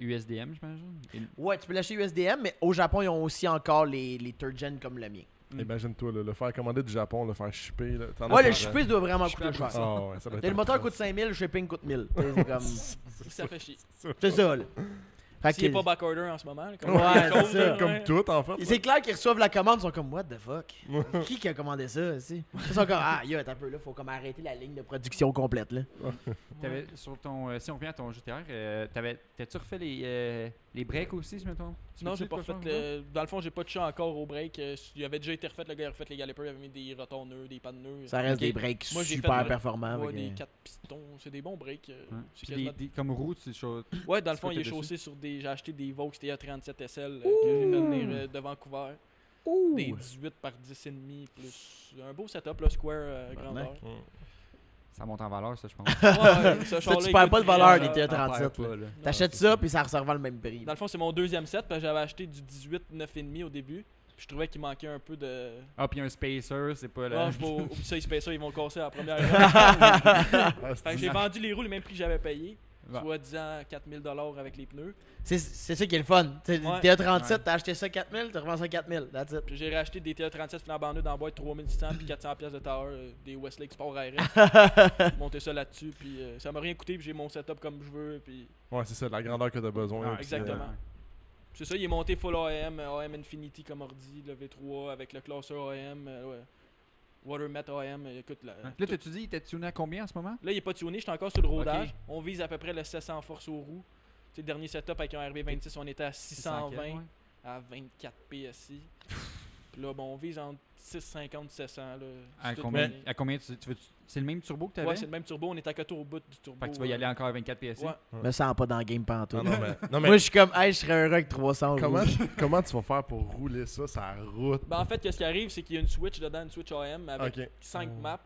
USDM, j'imagine. Ouais, tu peux l'acheter USDM, mais au Japon, ils ont aussi encore les third gen comme le mien. Imagine-toi, là, le faire commander du Japon, le faire shipper. Là, t'en as Ouais, le par- shipping doit vraiment Shipping coûter à cher. Ah ouais, ça doit Et être le moteur atroce. coûte 5000, le shipping coûte 1000. C'est comme... Ça fait chier. C'est ça, là. Fait S'il est que- pas backorder en ce moment. là, comme Ouais, quelque chose, c'est ça. là, Comme ouais. tout, en fait. C'est clair qu'ils reçoivent la commande, ils sont comme, what the fuck? Qui a commandé ça, aussi? Ils sont comme, ah, yo, attends un peu, là, faut comme arrêter la ligne de production complète, là. T'avais, sur ton, si on revient à ton GTR, t'as-tu refait les breaks aussi, je me trompe? Non, j'ai pas refait. Dans le fond, j'ai pas touché encore au break. Il avait déjà été refait, le gars a refait les calipers, il avait mis des rotors nœuds, des pannes nœuds. Ça reste Ok. des breaks Moi, j'ai super fait- performants. Ouais, fait des que- 4 pistons, c'est des bons breaks. C'est Puis quasiment- comme roue, tu choses. Ouais, dans le tu fond, peux il est dessus. chaussé sur des. J'ai acheté des Vaux TA37 SL que j'ai fait venir de Vancouver. Ouh! Des 18 par 10,5 plus un beau setup, là, square grandeur. Ça monte en valeur, ça, je pense. Ouais, ce Ça, char-là, tu il perds coûte pas de valeur, très des cher. T37. T'en perds là. pas, là. T'achètes ça, puis ça revend le même prix. Dans le fond, c'est mon deuxième set, parce que j'avais acheté du 18 9,5 au début. Puis je trouvais qu'il manquait un peu de. Ah, puis un spacer, c'est pas là. Ah, je vais oublie ça, ils se payent ça, ils vont le casser à la première heure. Ah, Fait que j'ai vendu les roues le même prix que j'avais payé. Ouais. Soit disant 4000 $ avec les pneus. C'est ça qui est le fun. T'sais, Ouais. T37, Ouais. t'as acheté ça 4000, t'as revends ça 4000. That's it. Puis j'ai racheté des TL37 flambant neufs dans la boîte 3600 puis 400 pièces de tower, des Westlake Sport RS. Monter ça là-dessus, puis ça m'a rien coûté, puis j'ai mon setup comme je veux, puis Ouais, c'est ça, la grandeur que t'as besoin. Ah, puis, exactement. c'est ça, il est monté full AM, AM Infinity comme ordi, le V3 avec le cluster AM, ouais. Watermet AM, écoute là. Là, t'as-tu dit, il était tuné à combien en ce moment? Là, il est pas tuné, j'étais encore sur le rodage. Ok. On vise à peu près le 700 force aux roues. Tu sais, le dernier setup avec un RB26, on était à 620 ouais. à 24 PSI. Puis là, bon, on vise entre 650 700 là. À C'est tout combien, donné. à combien tu veux. C'est le même turbo que t'avais? Ouais, c'est le même turbo, on est à côté au bout du turbo. Fait que tu vas y aller encore à 24 PSI? Ouais. Me sens pas dans le game pantoute. Ah, non, mais, non, mais Moi, je suis comme, hey, je serais heureux avec 300 comment, euros. comment tu vas faire pour rouler ça, ça route? Ben, en fait, ce qui arrive, c'est qu'il y a une Switch dedans, une Switch AM avec Ok. 5 maps.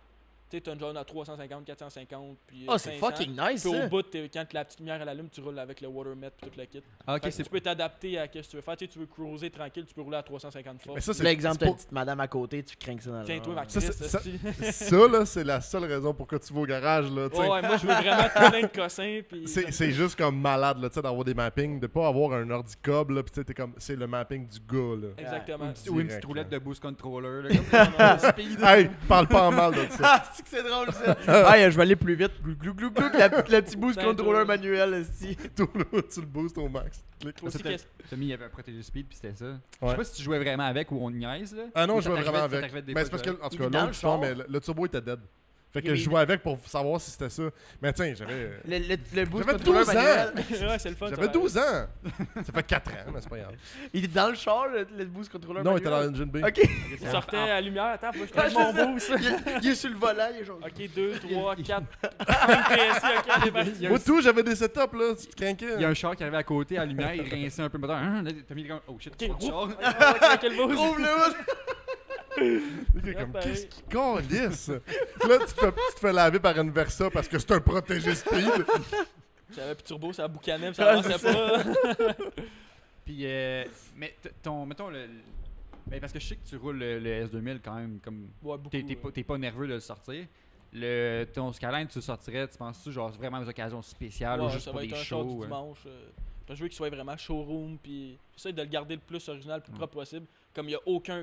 Tu sais, t'as une zone à 350, 450, puis Oh, c'est 500. fucking nice, Puis ça. au bout, quand la petite lumière elle allume, tu roules avec le Watermet et tout le kit. Ah, ok, Fait que c'est tu peux t'adapter à ce que tu veux faire. Tu sais, tu veux cruiser tranquille, tu peux rouler à 350 force. Mais ça, c'est L'exemple, c'est t'as une pour- petite madame à côté, tu crains ça dans le Tiens-toi, ma Ça, Chris, c'est- ça- esti. ça, là, c'est la seule raison pour que tu vas au garage, là, tu sais. Ouais, moi je veux vraiment plein de cossins. Puis... C'est juste comme malade, là, tu sais, d'avoir des mappings, de pas avoir un ordi cob, là, pis tu sais, t'es comme, c'est le mapping du gars, là. Exactement. Ou une Direct, petite roulette là. de boost controller. Là, comme speed. Hey, parle pas en mal de ça. Ah, c'est que c'est drôle ça. Hey, je vais aller plus vite. Glou, glou, glou, glou, le petit boost Ben, controller toi. manuel, esti. Tu le boostes au max. Clic. Aussi, C'était- qu'est-ce- Tommy, il avait un protégé speed, puis c'était ça. Je Ouais. sais pas si tu jouais vraiment avec ou on niaise, là. Ah non, Ou je ça jouais vraiment t'arrivait- ça avec. t'arrivait des Mais fois c'est parce de- que, en tout Il est cas, dans l'autre le histoire, char. mais le turbo était dead. Fait que Il est- je jouais avec pour savoir si c'était ça. Mais tiens, j'avais Le boost J'avais controller 12 ans. manuel. ouais, c'est le fun. j'avais 12 ans. Ça fait 4 ans, mais c'est pas grave. Il est dans le char, le boost controller Non, il manuel. était dans l'engine B. Ok. Il sortait à la lumière. Attends, faut que je Ah, prenne mon je sais. boost. Il est sur le volant, il est jaune. Ok, 2, 3, 4, 5 PSI. Ok, on est parti. Moi, tout, j'avais des setups, là. Tu te craquais. Il y a un char qui arrivait à côté, à la lumière, il rinçait un peu le moteur. Hein, là, Tommy, il est comme, oh shit, Ok, trop de char. On va craquer le boost. Trouve le T'es comme, pareil. qu'est-ce qui calisse? Là, tu te fais laver par une Versa parce que c'est un protégé speed. J'avais plus de turbo, ça boucanait, ça avançait pas. Puis, mais mettons ben, parce que je sais que tu roules le S2000 quand même, comme Ouais, beaucoup. t'es pas nerveux de le sortir. Ton Skyline, tu le sortirais, tu penses-tu, genre vraiment aux occasions spéciales ou Ouais, juste ça pour va des être un char du shows? dimanche. Parce que je veux qu'il soit vraiment showroom, puis j'essaie de le garder le plus original, le plus propre possible. Comme il n'y a aucun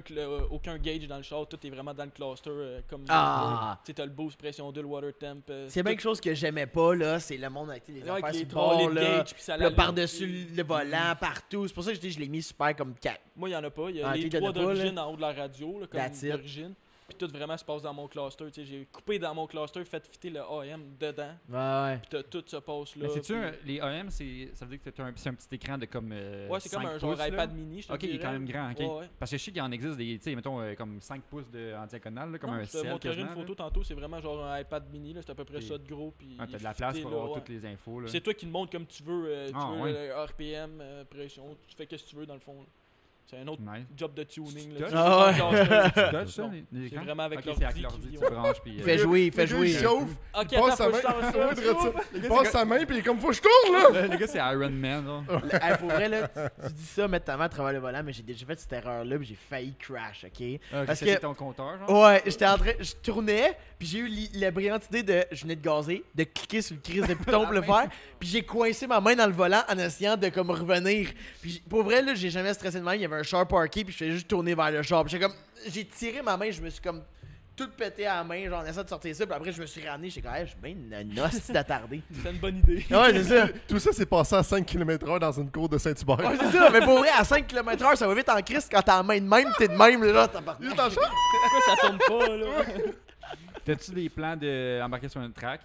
gauge dans le char, tout est vraiment dans le cluster. Comme Ah. tu sais, t'as le boost, pression 2, le water temp. C'est bien quelque chose que j'aimais pas, là. C'est le monde avec les avec affaires les sur le trolley bord, de là. gauge, puis ça Là, l'allume. par-dessus le volant, partout. C'est pour ça que je dis je l'ai mis super comme 4. Moi, il n'y en a pas. Il y a Ah, les ok, t'en as 3 pas, d'origine là. en haut de la radio, là, comme That's it. d'origine. Puis tout vraiment se passe dans mon cluster. Tu sais, j'ai coupé dans mon cluster, fait fitter le AM dedans. Ouais. Puis tout se passe là. Mais c'est-tu, puis- les AM, ça veut dire que c'est un petit écran de comme. Ouais, c'est comme 5 un genre pouces, là? iPad mini, je te Ok, il est dirais. quand même grand, ok. Ouais, ouais. Parce que je sais qu'il en existe des, tu sais, mettons, comme 5 pouces en diagonale, là, comme Non, un je te cell montrerai une quasiment, photo là. tantôt, c'est vraiment genre un iPad mini, là, c'est à peu près Et- ça de gros. Puis Ah, t'as de la il est place fité, pour là, avoir ouais. toutes les infos, là. C'est toi qui le montres comme tu veux. Tu Ah, veux ouais. le RPM, pression, tu fais ce que tu veux dans le fond. là. C'est un autre Nice. job de tuning. Tu Là. touches? Ah ouais. Tu touches ça, Non, les c'est écrans? vraiment avec Ok, l'ordi c'est avec qui l'ordi, vit, tu ouais. branches, puis... Fais jouer, Le fais gars, jouer. il chauffe, Ok, il attends, passe sa faut main, que je change ça. ouais, drette ça. Le Il gars, passe c'est sa main, puis il est comme, faut que je tourne, là! Le gars, c'est Iron Man, là. Hey, pour vrai, là, tu dis ça, mettre ta main à travers le volant, mais j'ai déjà fait cette erreur-là, puis j'ai failli crash, ok? Parce C'était que- ton compteur, genre? Ouais, je tournais, puis j'ai eu la brillante idée de, je venais de gazer, de cliquer sur le crise de piton pour le faire, puis j'ai coincé ma main dans le volant en essayant de comme revenir. Puis pour vrai, là, j'ai jamais stressé de même, il y avait un char parké, puis je faisais juste tourner vers le char. Puis j'ai tiré ma main, je me suis comme tout pété à la main, genre en essayant de sortir ça, puis après je me suis ramené, j'étais comme, hey, je suis bien une hostie d'attardé. C'est une bonne idée. Ouais, c'est ça. Tout ça, c'est passé à 5 km/h dans une cour de Saint-Hubert. Ouais, c'est ça, mais pour vrai, à 5 km/h, ça va vite en crise quand t'as la main de même, t'es de même, là, t'as pas. Il est dans le char. Pourquoi ça tourne pas, là? T'as-tu des plans d'embarquer sur une track?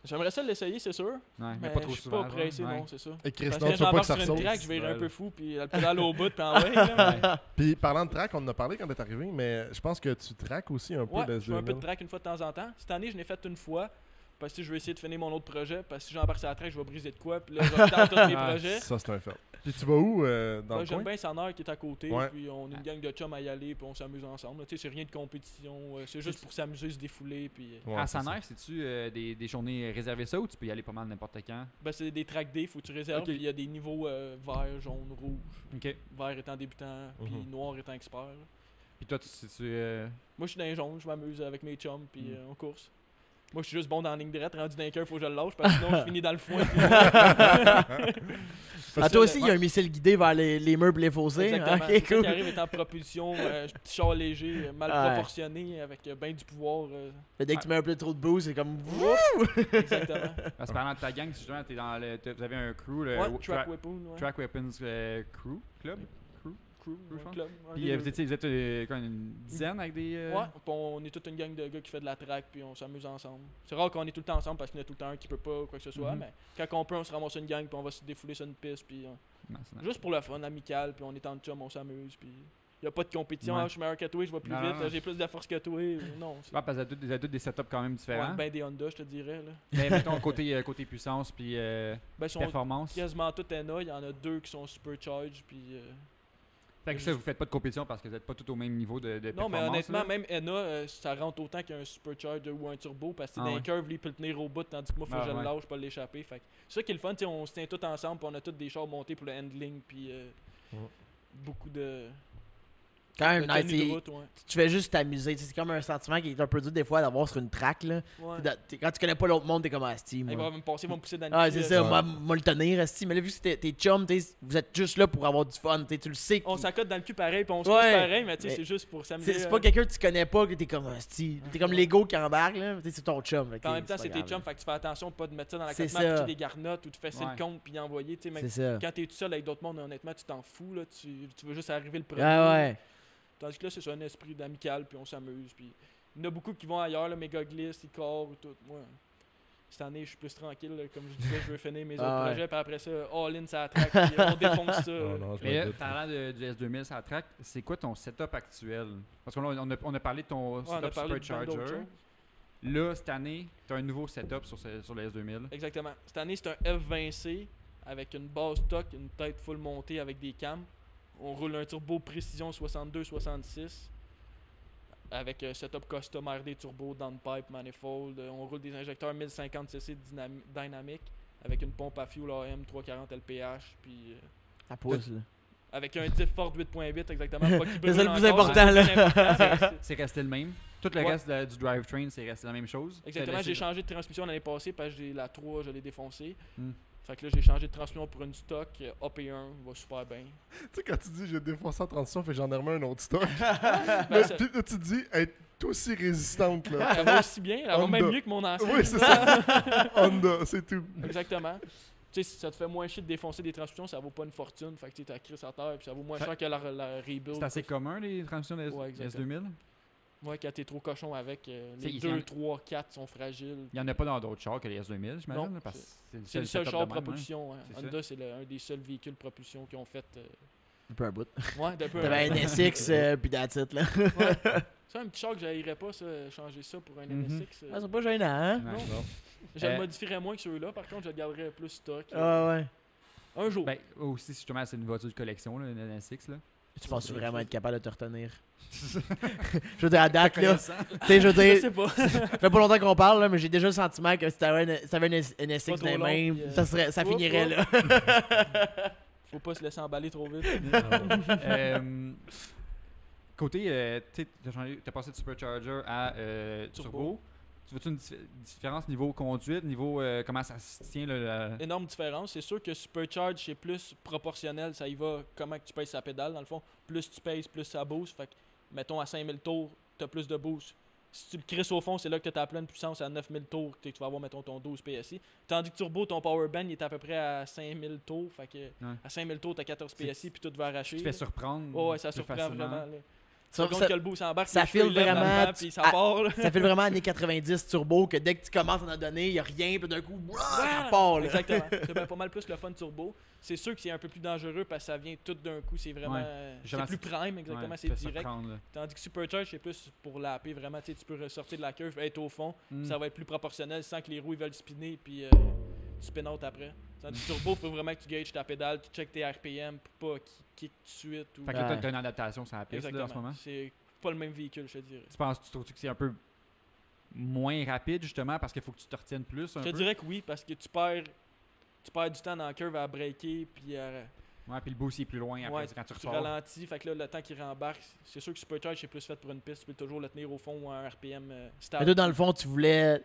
J'aimerais ça l'essayer, c'est sûr. Ouais, mais Mais pas trop je suis souvent. pas pressé, genre. Ouais. non, c'est ça. Et Chris, Parce non, que tu veux pas j'embarque que ça sur une ressorte. track, je vais un Ouais. peu fou, puis le pédale au bout, puis en vrai, là. Puis parlant de track, on en a parlé quand t'es arrivé, mais je pense que tu traques aussi un peu Ouais, le je fais un peu de S2000. track une fois de temps en temps. Cette année, je l'ai fait une fois. Parce que je vais essayer de finir mon autre projet. Parce que si j'embarque sur la track, je vais briser de quoi. Puis là, je vais perdre tous mes projets. Ça, c'est un fait. Puis tu vas où dans le J'aime coin? bien Sanner qui est à côté. Ouais. Puis on est une gang de chums à y aller. Puis on s'amuse ensemble. Tu sais, c'est rien de compétition. C'est juste pour s'amuser, se défouler. Puis Ouais, À c'est ça. Saner, c'est-tu des journées réservées ça ou tu peux y aller pas mal n'importe quand? ben, c'est des track day, faut que tu réserves. Ok. Puis il y a des niveaux vert, jaune, rouge. Ok. Vert étant débutant. Puis Mhm. noir étant expert. là. Puis toi, tu Moi, je suis dans les jaunes, je m'amuse avec mes chums, puis Mm. on course. Moi, je suis juste bon dans la ligne droite, rendu dans le cœur, faut que je le lâche, parce que sinon, je finis dans le foin. Ah, toi aussi, il y a un missile guidé vers les murs et les fossés. Exactement. Ok, C'est ça cool. qui arrive est en propulsion, petit char léger, mal Ouais. proportionné, avec bien du pouvoir. Dès que tu mets un peu trop de boost, c'est comme. Exactement. Parce que parlant de ta gang, si justement t'es dans vous avez un crew, le Ouais, Track Weapon, ouais. Track Weapons Crew Club. Crew, je ouais, pense. club. un Puis des deux. vous êtes quoi, une dizaine avec des. Ouais, puis on est toute une gang de gars qui fait de la track, puis on s'amuse ensemble. C'est rare qu'on est tout le temps ensemble parce qu'il y en a tout le temps un qui peut pas ou quoi que ce soit, Mhm. mais quand on peut, on se ramasse une gang, puis on va se défouler sur une piste, puis Non, c'est nice. juste pour le fun, amical, puis on est en chum, on s'amuse, puis y a pas de compétition. Ouais. Ah, je suis meilleur que toi, je vais plus Non, vite, non, non. j'ai plus de force que toi. Non, c'est Ouais, parce que vous avez tous des setups quand même différents. ben des Honda, je te dirais. Là. Mais mettons côté puissance puis Ben, ils sont performance. quasiment tous NA, il y en a deux qui sont supercharged, puis Fait que ça, vous faites pas de compétition parce que vous êtes pas tous au même niveau de non, mais performance. honnêtement, là. même NA, ça rentre autant qu'un supercharger ou un turbo parce que Ah dans les ouais. curves, lui, il peut le tenir au bout, tandis que moi, faut Ah que je le ouais. lâche, pas l'échapper. Fait que c'est ça qui est le fun, tu sais, on se tient tous ensemble, puis on a tous des chars montés pour le handling, puis beaucoup de. Quand de même, tenue nice, de c'est- route, ouais. tu fais juste t'amuser. Tu sais, c'est comme un sentiment qui est un peu dur des fois d'avoir sur une track. Là. Ouais. Quand tu connais pas l'autre monde, t'es comme Asti. Il Moi. va me passer, il va me pousser dans le Ah, cul, c'est ça, Ouais. moi le tenir, Asti. Mais là, vu que t'es chum, vous êtes juste là pour avoir du fun. Tu le sais. On s'accote dans le cul pareil, puis on se Ouais. pousse pareil, mais tu sais, Mais c'est juste pour s'amuser. C'est pas quelqu'un que tu connais pas que t'es comme Asti. T'es comme Lego qui embarque, là. C'est ton chum. En même temps, c'est tes chums, fait que tu fais attention de pas te mettre ça dans la C'est carte ça. map, des garnottes ou de fesser Ouais. le compte puis y envoyer. Tu sais, même C'est ça. quand t'es tout seul avec d'autres mondes, honnêtement, tu t'en fous. Là, tu veux juste arriver le premier. Ah ouais. Tandis que là, c'est ça, un esprit d'amical, puis on s'amuse. Puis il y en a beaucoup qui vont ailleurs, là, méga glisse, ils corps, tout. Moi, cette année, je suis plus tranquille. Là, comme je disais, je veux finir mes Ah autres ouais. projets, puis après ça, all-in, ça track, puis on défonce ça. Non, non, je Mais me là, doute. parlant du S2000 sur la track, c'est quoi ton setup actuel? Parce qu'on a parlé de ton Ouais, on a setup parlé de plein d'autres Supercharger. choses. Là, cette année, tu as un nouveau setup sur le S2000. Exactement. Cette année, c'est un F20C avec une base stock, une tête full montée avec des cams. On roule un turbo précision 62-66 avec setup custom RD turbo, downpipe, manifold. On roule des injecteurs 1050cc dynamique avec une pompe à fuel AM 340 LPH. Puis Ça pousse, là. avec un diff Ford 8.8 exactement. Pas qui C'est brûle ça le plus encore, important, c'est là. bien important. C'est resté le même. Tout le Ouais. reste du drivetrain, c'est resté la même chose. Exactement, C'est- j'ai changé de transmission l'année passée parce que j'ai la 3, je l'ai défoncée. Hmm. Fait que là, j'ai changé de transmission pour une stock AP1, va super bien. Tu sais, quand tu dis j'ai défoncé en transition, fait que j'en ai remis un autre stock. Ben, Là, ça- puis là, tu te dis être aussi résistante, là. elle va aussi bien, elle va Honda. même mieux que mon ancien. Oui, c'est ça. Honda, c'est tout. Exactement. Tu sais, si ça te fait moins chier de défoncer des transmissions, ça vaut pas une fortune. Fait que tu as Chris à terre, puis ça vaut moins cher que la rebuild. C'est assez commun, les transmissions de Ouais, exactement. S2000. Ouais, quand t'es trop cochon avec, C'est- les il y en 2, a- 3, 4 sont fragiles. Il n'y en a pas dans d'autres chars que les S2000, j'imagine. Non, là, parce que C'est le seul setup char de même, propulsion. Hein. C'est Honda, c'est un des seuls véhicules propulsion qu'ils ont fait. Un peu un bout. Ouais, d'un peu. T'avais un SX, puis that's it, là. C'est un petit char que j'haïrais pas, ça, changer ça pour un Mhm. NSX. Ah, c'est pas gênant, hein? Ouais. Non. Non. Je le Euh, modifierais moins que ceux-là, par contre, je le garderais plus stock. Ah ouais. Un jour. Ben, aussi, justement, c'est une voiture de collection, là, une NSX. Là. Tu penses vraiment être capable de te retenir? Je veux dire, à date, là, Connaissant. tu sais, je veux je dire, sais pas. ça fait pas longtemps qu'on parle, là, mais j'ai déjà le sentiment que si t'avais un NSX Pas trop dans les long, mains, puis, ça oups, finirait oups. là. Faut pas se laisser emballer trop vite. Euh, côté, tu as passé de Supercharger à Turbo. Tu vois-tu une différence niveau conduite, niveau comment ça se tient là, Énorme différence. C'est sûr que Supercharge, c'est plus proportionnel. Ça y va comment que tu pèses sa pédale. Dans le fond, plus tu pèses, plus ça boost. Fait que, mettons, à 5000 tours, tu as plus de boost. Si tu le crisses au fond, c'est là que tu as ta pleine puissance à 9000 tours que tu vas avoir, mettons, ton 12 PSI. Tandis que Turbo, ton power band, il est à peu près à 5000 tours. Fait que, à 5000 tours, tu as 14 PSI, puis tout va arracher. tu te fais là. surprendre. Ouais, ça plus surprend facilement. vraiment. Là. Seconde que le boost embarque, ça les cheveux, file ils lèvent vraiment, dans le vent, puis ça ah, part. Là. Ça fait vraiment années 90 turbo que dès que tu commences à en donner, il n'y a rien, puis d'un coup, ça part. Là. Exactement. C'est ben, pas mal plus le fun turbo. C'est sûr que c'est un peu plus dangereux parce que ça vient tout d'un coup. C'est vraiment. C'est plus prime, exactement. Ouais, c'est tu fais ça direct. prendre, là. Tandis que Supercharge, c'est plus pour lapper vraiment. Tu peux ressortir de la curve, être au fond. Ça va être plus proportionnel sans que les roues ils veulent spinner. Puis tu spin out après. Tandis que turbo, il faut vraiment que tu gages ta pédale, tu checkes tes RPM pour pas qu'il kick tout de suite. Ou... Fait que là, t'as une adaptation sur la piste là, en ce Exactement. moment. C'est pas le même véhicule, je te dirais. Tu trouves que c'est un peu moins rapide justement parce qu'il faut que tu te retiennes plus un Je te peu? dirais que oui, parce que tu perds du temps dans la curve à breaker, puis Ouais, puis le boost il est plus loin après ouais, quand tu tu ressors. ralentis. Fait que là, le temps qu'il rembarque, c'est sûr que Supercharge c'est plus fait pour une piste. Tu peux toujours le tenir au fond ou à un RPM stable. Mais toi, dans le fond, tu voulais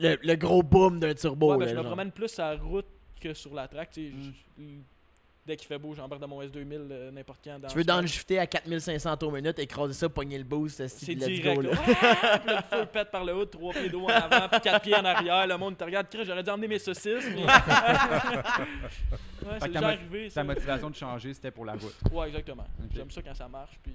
le gros boom d'un turbo. Ouais, ben, là, je me genre. promène plus sur la route que sur la track. Tu sais, dès qu'il fait beau, j'embarque dans mon S2000 n'importe quand. Tu veux downshifter à 4500 tours minute, écraser ça, pogner le boost, C'est let's direct. go, Là. là. Ah! Puis là, le feu pète par le haut, 3 pieds d'eau en avant, puis 4 pieds en arrière. Le monde te regarde, Chris, j'aurais dû emmener mes saucisses. Mais... ouais, Fait c'est que déjà arrivé. Ta Ça. motivation de changer c'était pour la route. Ouais, exactement. Ok. J'aime ça quand ça marche. Puis...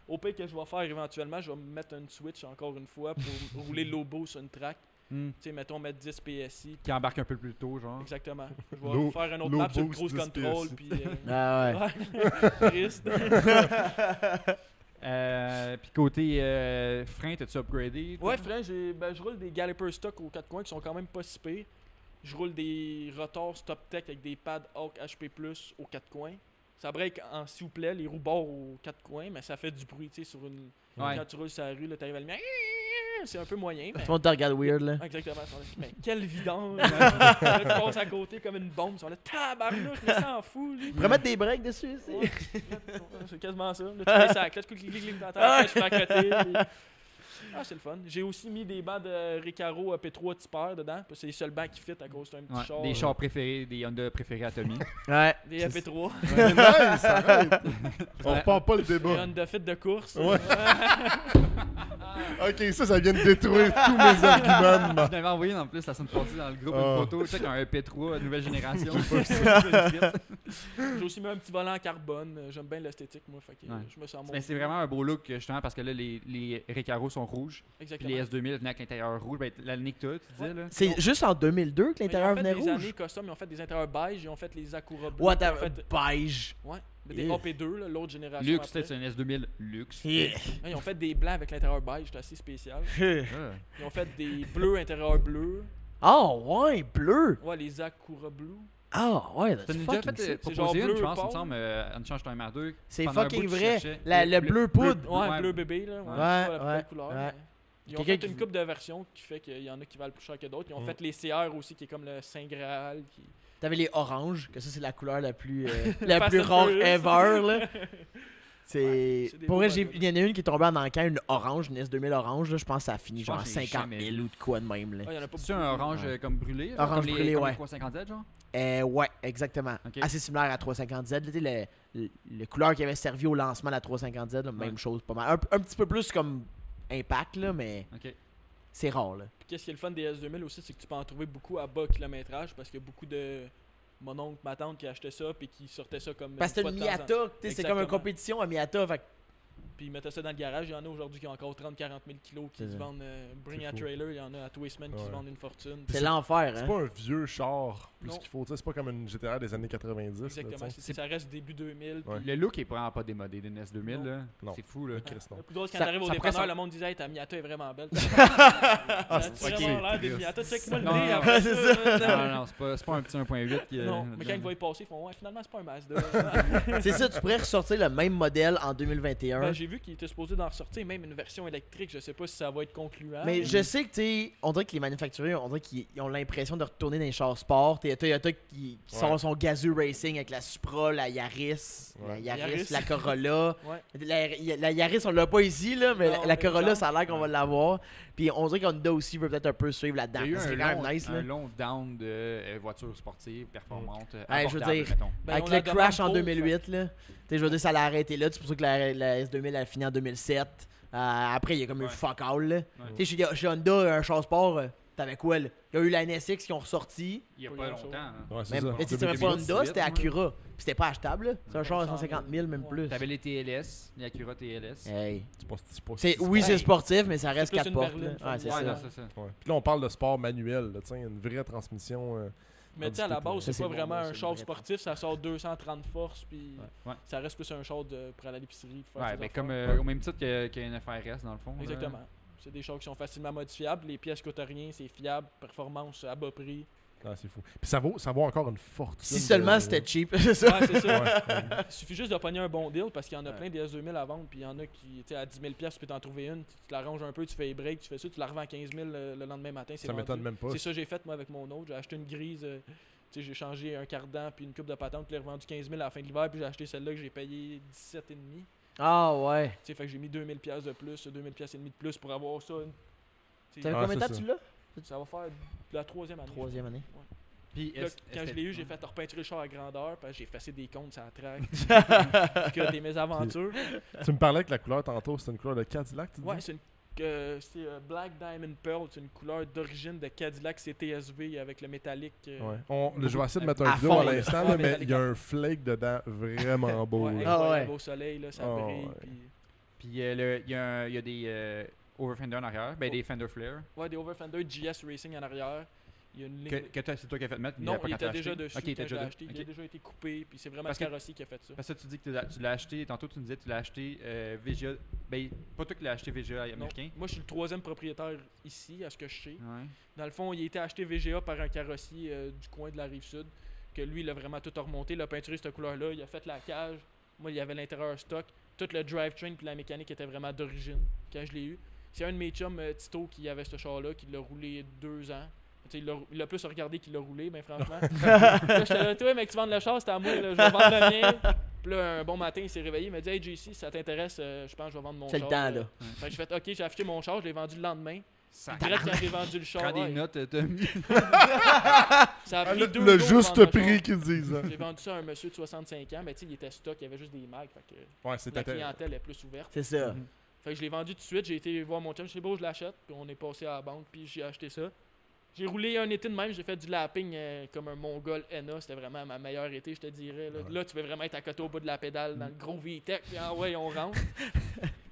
Au pire que je vais faire éventuellement, je vais me mettre une switch encore une fois pour rouler low sur une track. Tu sais, mettons, mettre 10 PSI. Qui embarque un peu plus tôt, genre. Exactement. Je vais Low- faire un autre low map sur le boost, cruise 10 control. PSI. Puis, Ah ouais. ouais. Triste. Puis côté frein, t'as-tu upgradé? toi? Ouais, frère, je roule des Galloper stock aux 4 coins qui sont quand même pas si pires. Je roule des rotors Stop Tech avec des pads Hawk HP Plus aux 4 coins. Ça break en s'il vous plaît, les roues bords aux 4 coins, mais ça fait du bruit, tu sais, sur une... Ouais. Quand tu roules sur la rue, là, t'arrives à le... C'est un peu moyen, mais... Tout le monde te regarde weird, là. Exactement. Mais quel vidange! Là, tu passes à côté comme une bombe. Ils sont là, tabarnouche, mais s'en fout, lui. Tu pourrais mettre des breaks dessus, c'est. Ouais, c'est quasiment ça. Là, tu fais ça, là, tu cliques dans ta tête, je fais à côté. Puis... Ah, c'est le fun. J'ai aussi mis des bancs de Recaro P3 Tipper dedans. Parce que c'est les seuls bancs qui fit à cause d'un petit Ouais, char. des chars préférés, des Honda préférés à Tommy. Ouais. Des AP3. Nice, arrête. On repart pas le Des débat. Honda Fit de course. Ouais. Ok, ça vient de détruire tous mes arguments. Je t'avais envoyé en plus la semaine passée dans le groupe Ah. une photo, check un EP3 nouvelle génération. J'ai aussi mis un petit volant en carbone. J'aime bien l'esthétique, moi. Fait que Ouais. je me sens Mais c'est vraiment un beau look justement parce que là les Recaro sont rouges, puis Exactement. les S2000 venaient avec l'intérieur rouge. Ben, la ligne que t'as, tu disais là. C'est juste en 2002 que Mais l'intérieur ils ont fait venait des rouge. années custom, ils ont fait des intérieurs beige, ils ont fait les Acura bleus. What ils ont a fait, beige. ouais, mais des Yeah. AP2, là, l'autre génération. Luxe, après. c'est un S2000 luxe. Yeah. Ouais, ils ont fait des blancs avec l'intérieur beige, c'était assez spécial. Ah. Ils ont fait des bleus intérieur bleu. Oh, ouais, bleu. Ouais, les Acura Blue. Ah, ouais, T'as that's déjà fucking fait sick. C'est proposer genre une, bleu je pense, il me pâle. semble, Unchange Time R2. C'est Pendant un fucking bout, tu vrai. cherchais Le bleu poudre. Ouais, bleu bébé, là. Ouais, Ouais, c'est pas la plus ouais, belle couleur. ouais. mais Ils ont Quelqu'un fait qui- une coupe de versions qui fait qu'il y en a qui valent plus cher que d'autres. Ils ont fait les CR aussi, qui est comme le Saint Graal. Qui... T'avais les oranges, que ça, c'est la couleur la plus, la Fast plus and rare Furious. ever, là. C'est... Ouais, c'est des Pour beaux vrai, modèles. il y en a une qui est tombée en encan, une orange, une S2000 orange, là, je pense que ça a fini Je pense genre que j'ai 50 jamais 000 vu. ou de quoi de même, là. Ouais, il y en a pas C'est beaucoup. un orange Ouais. comme brûlé? genre, Orange comme brûlé, comme ouais. les 350Z, genre? Ouais, exactement. Ok. Assez similaire à 350Z. Là, tu sais, le couleur qui avait servi au lancement de la 350Z, là, même Ouais. chose, pas mal. Un petit peu plus comme Impact, là, mais Ok. c'est rare, là. Puis qu'est-ce qui est le fun des S2000 aussi, c'est que tu peux en trouver beaucoup à bas kilométrage parce qu'il y a beaucoup de mon oncle, ma tante qui achetaient ça puis qui sortaient ça comme. Parce que une c'était une fois de temps en Miata, tu sais, c'est comme une Exactement. compétition à Miata, fait que Puis ils mettaient ça dans le garage. Il y en a aujourd'hui qui ont encore 30-40 000 kilos qui C'est se ça. vendent. Bring C'est a fou. trailer, il y en a à tous les semaines qui Ouais. se vendent une fortune. c'est l'enfer, C'est hein. pas un vieux char plus Non. qu'il faut. tu sais, C'est pas comme une GTR des années 90. là, Exactement. tu sais. Ça reste début 2000. puis Ouais. Le look est vraiment pas démodé d'une S2000, Non. là. Non. C'est fou, là. Mais Chris, non. Le plus drôle, c'est quand Ça- t'arrives au ça dépanneur, pourrait le monde disait hey, ta Miata est vraiment belle. Ah, Ça c'est a vraiment l'air des Miata. Check-moi le Non, nez non, après c'est ça. Non, non, c'est pas un petit 1.8 qui Non, mais quand ils vont y passer, ils font ouais, finalement, c'est pas un Mazda. C'est ça, tu pourrais ressortir le même modèle en 2021. Ben, j'ai vu qu'il était supposé d'en ressortir, même une version électrique. Je sais pas si ça va être concluant. Mais je sais que, tu sais, on dirait que les manufacturiers, on dirait qu'ils ont l'impression de retourner dans les chars sport. T'as Toyota qui Ouais. sort son Gazoo Racing avec la Supra, la Yaris, Ouais. la Yaris, Yaris. la Corolla. Ouais. La Yaris, on l'a pas ici, là, mais Non, la mais Corolla, genre. ça a l'air qu'on va l'avoir. Puis on dirait qu'Honda aussi veut peut-être un peu suivre Il là-dedans. y a eu C'est un quand long, même nice, là. un long down de voitures sportives, performantes, Ouais, je veux abordables, dire, mettons. Ben, Avec on le la demande crash en pour, 2008, là. Tu sais, je veux dire, ça l'a arrêté là. C'est pour ça que la S2000 a fini en 2007. Après, il y a comme eu Ouais. fuck all, là. Ouais. Tu sais, chez Honda, un char sport, T'avais quoi, là? Il y a eu la NSX qui ont ressorti. Il y a Pas pas grand-chose. longtemps. Hein. Ouais, c'est Même, ça. mais c'était même pas 2018. Honda, c'était ouais. Acura. Puis c'était pas achetable, là. C'est un char à 150 000, même plus. T'avais les TLS, les Acura TLS. Hey. C'est Oui, sport. c'est sportif, mais ça reste plus 4 une portes. berline Là. Ouais, c'est Ouais, ça. non, c'est ça. Ouais. Puis là, on parle de sport manuel, là, une vraie transmission. Mais tu sais, à la base, Ça, c'est c'est pas bon, vraiment là, un c'est char une vraie sportif, ça sort 230 forces, puis Ouais. ça reste plus un char pour aller à l'épicerie. pour faire Ouais, ses ben affaires. comme au même titre qu'un FRS dans le fond. là. Exactement. C'est des chars qui sont facilement modifiables, les pièces coûtent rien, c'est fiable, performance à bas prix. Ah, c'est fou. Puis ça vaut encore une fortune. Si seulement c'était cheap, c'est ça. Ouais, c'est ça. Ouais. Il suffit juste de pogner un bon deal parce qu'il y en a Ouais. plein des S2000 à vendre, puis il y en a qui, tu sais, à 10 000 tu peux t'en trouver une, tu l'arranges un peu, tu fais les breaks, tu fais ça, tu la revends à 15 000 le lendemain matin, c'est Ça m'étonne vendu. même pas. C'est ça que j'ai fait moi avec mon autre. J'ai acheté une grise, tu sais, j'ai changé un cardan puis une coupe de patente, puis je l'ai revendu 15 000 à la fin de l'hiver, puis j'ai acheté celle-là que j'ai payé 17,5. Tu Ah ouais. sais, fait que j'ai mis 2000 pièces de plus, 2000 pièces et demi de plus pour avoir ça. Tu sais, T'avais Ah, combien de c'est temps ça. tu l'as? ça va faire la 3e année. Troisième année. Puis, Là, quand je l'ai eu, j'ai fait. fait repeinturer le char à grandeur, parce que j'ai effacé des comptes sur la track. Puis que des mésaventures. Tu me parlais que la couleur tantôt, c'est une couleur de Cadillac, tu dis? Ouais, c'est Black Diamond Pearl, c'est une couleur d'origine de Cadillac CTSV avec le métallique. Ouais. Je vais essayer de mettre un À vidéo fond, à là. l'instant, Ouais, là, mais mais t'as les il y a un flake dedans vraiment beau. Ouais, là. Ah incroyable ouais. au soleil, là, ça Ah brille. ouais. Puis, Puis il y a des overfender en arrière, ben des fender flare. ouais, des Overfender GS Racing en arrière. Il y a une ligne. C'est toi qui as fait mettre. Non, pas il quand t'as était déjà acheté? dessus Ok, il était quand je l'ai déjà acheté. dessus. Il a Ok. déjà été coupé, puis c'est vraiment Parce le que- carrossier qui a fait ça. Parce que tu dis que tu l'as acheté, tantôt tu nous disais que tu l'as acheté VGA. Ben, pas toi qui l'as acheté VGA Non. américain. Moi, je suis le 3e propriétaire ici, à ce que je sais. Ouais. Dans le fond, il a été acheté VGA par un carrossier du coin de la Rive-Sud, que lui, il a vraiment tout remonté, il a peinturé cette couleur-là, il a fait la cage. Moi, il y avait l'intérieur stock. Tout le drivetrain puis la mécanique était vraiment d'origine quand je l'ai eu. C'est un de mes chums, Tito, qui avait ce char-là, qui l'a roulé 2 ans. Tu sais, il l'a plus regardé qu'il l'a roulé, mais franchement. Là, j'étais là, toi, mec, tu vends le char, c'est à moi, là, je vais vendre le mien. Puis là, un bon matin, il s'est réveillé, il m'a dit, hey, JC, si ça t'intéresse, je pense que je vais vendre mon char. C'est le temps, là. Fait que j'ai fait, ok, j'ai acheté mon char, je l'ai vendu le lendemain. Ça Direct quand j'ai vendu le char, prends des ouais, notes, t'as mis. ça a Ah, pris le 2 le jours juste pour vendre le prix char. qu'ils disent. hein. J'ai vendu ça à un monsieur de 65 ans, mais tu sais, il était stock, il y avait juste des mags, fait que Ouais, c'est la clientèle est plus ouverte. C'est ça. Fait que je l'ai vendu tout de suite, j'ai été voir mon chum, c'est beau, je l'achète, puis on est passé à la banque, puis j'ai acheté ça. J'ai roulé un été de même, j'ai fait du lapping comme un Mongol NA, c'était vraiment ma meilleure été, je te dirais. Là, Ouais. Là, tu veux vraiment être à côté au bout de la pédale, dans le gros VTEC, puis ah ouais, on rentre.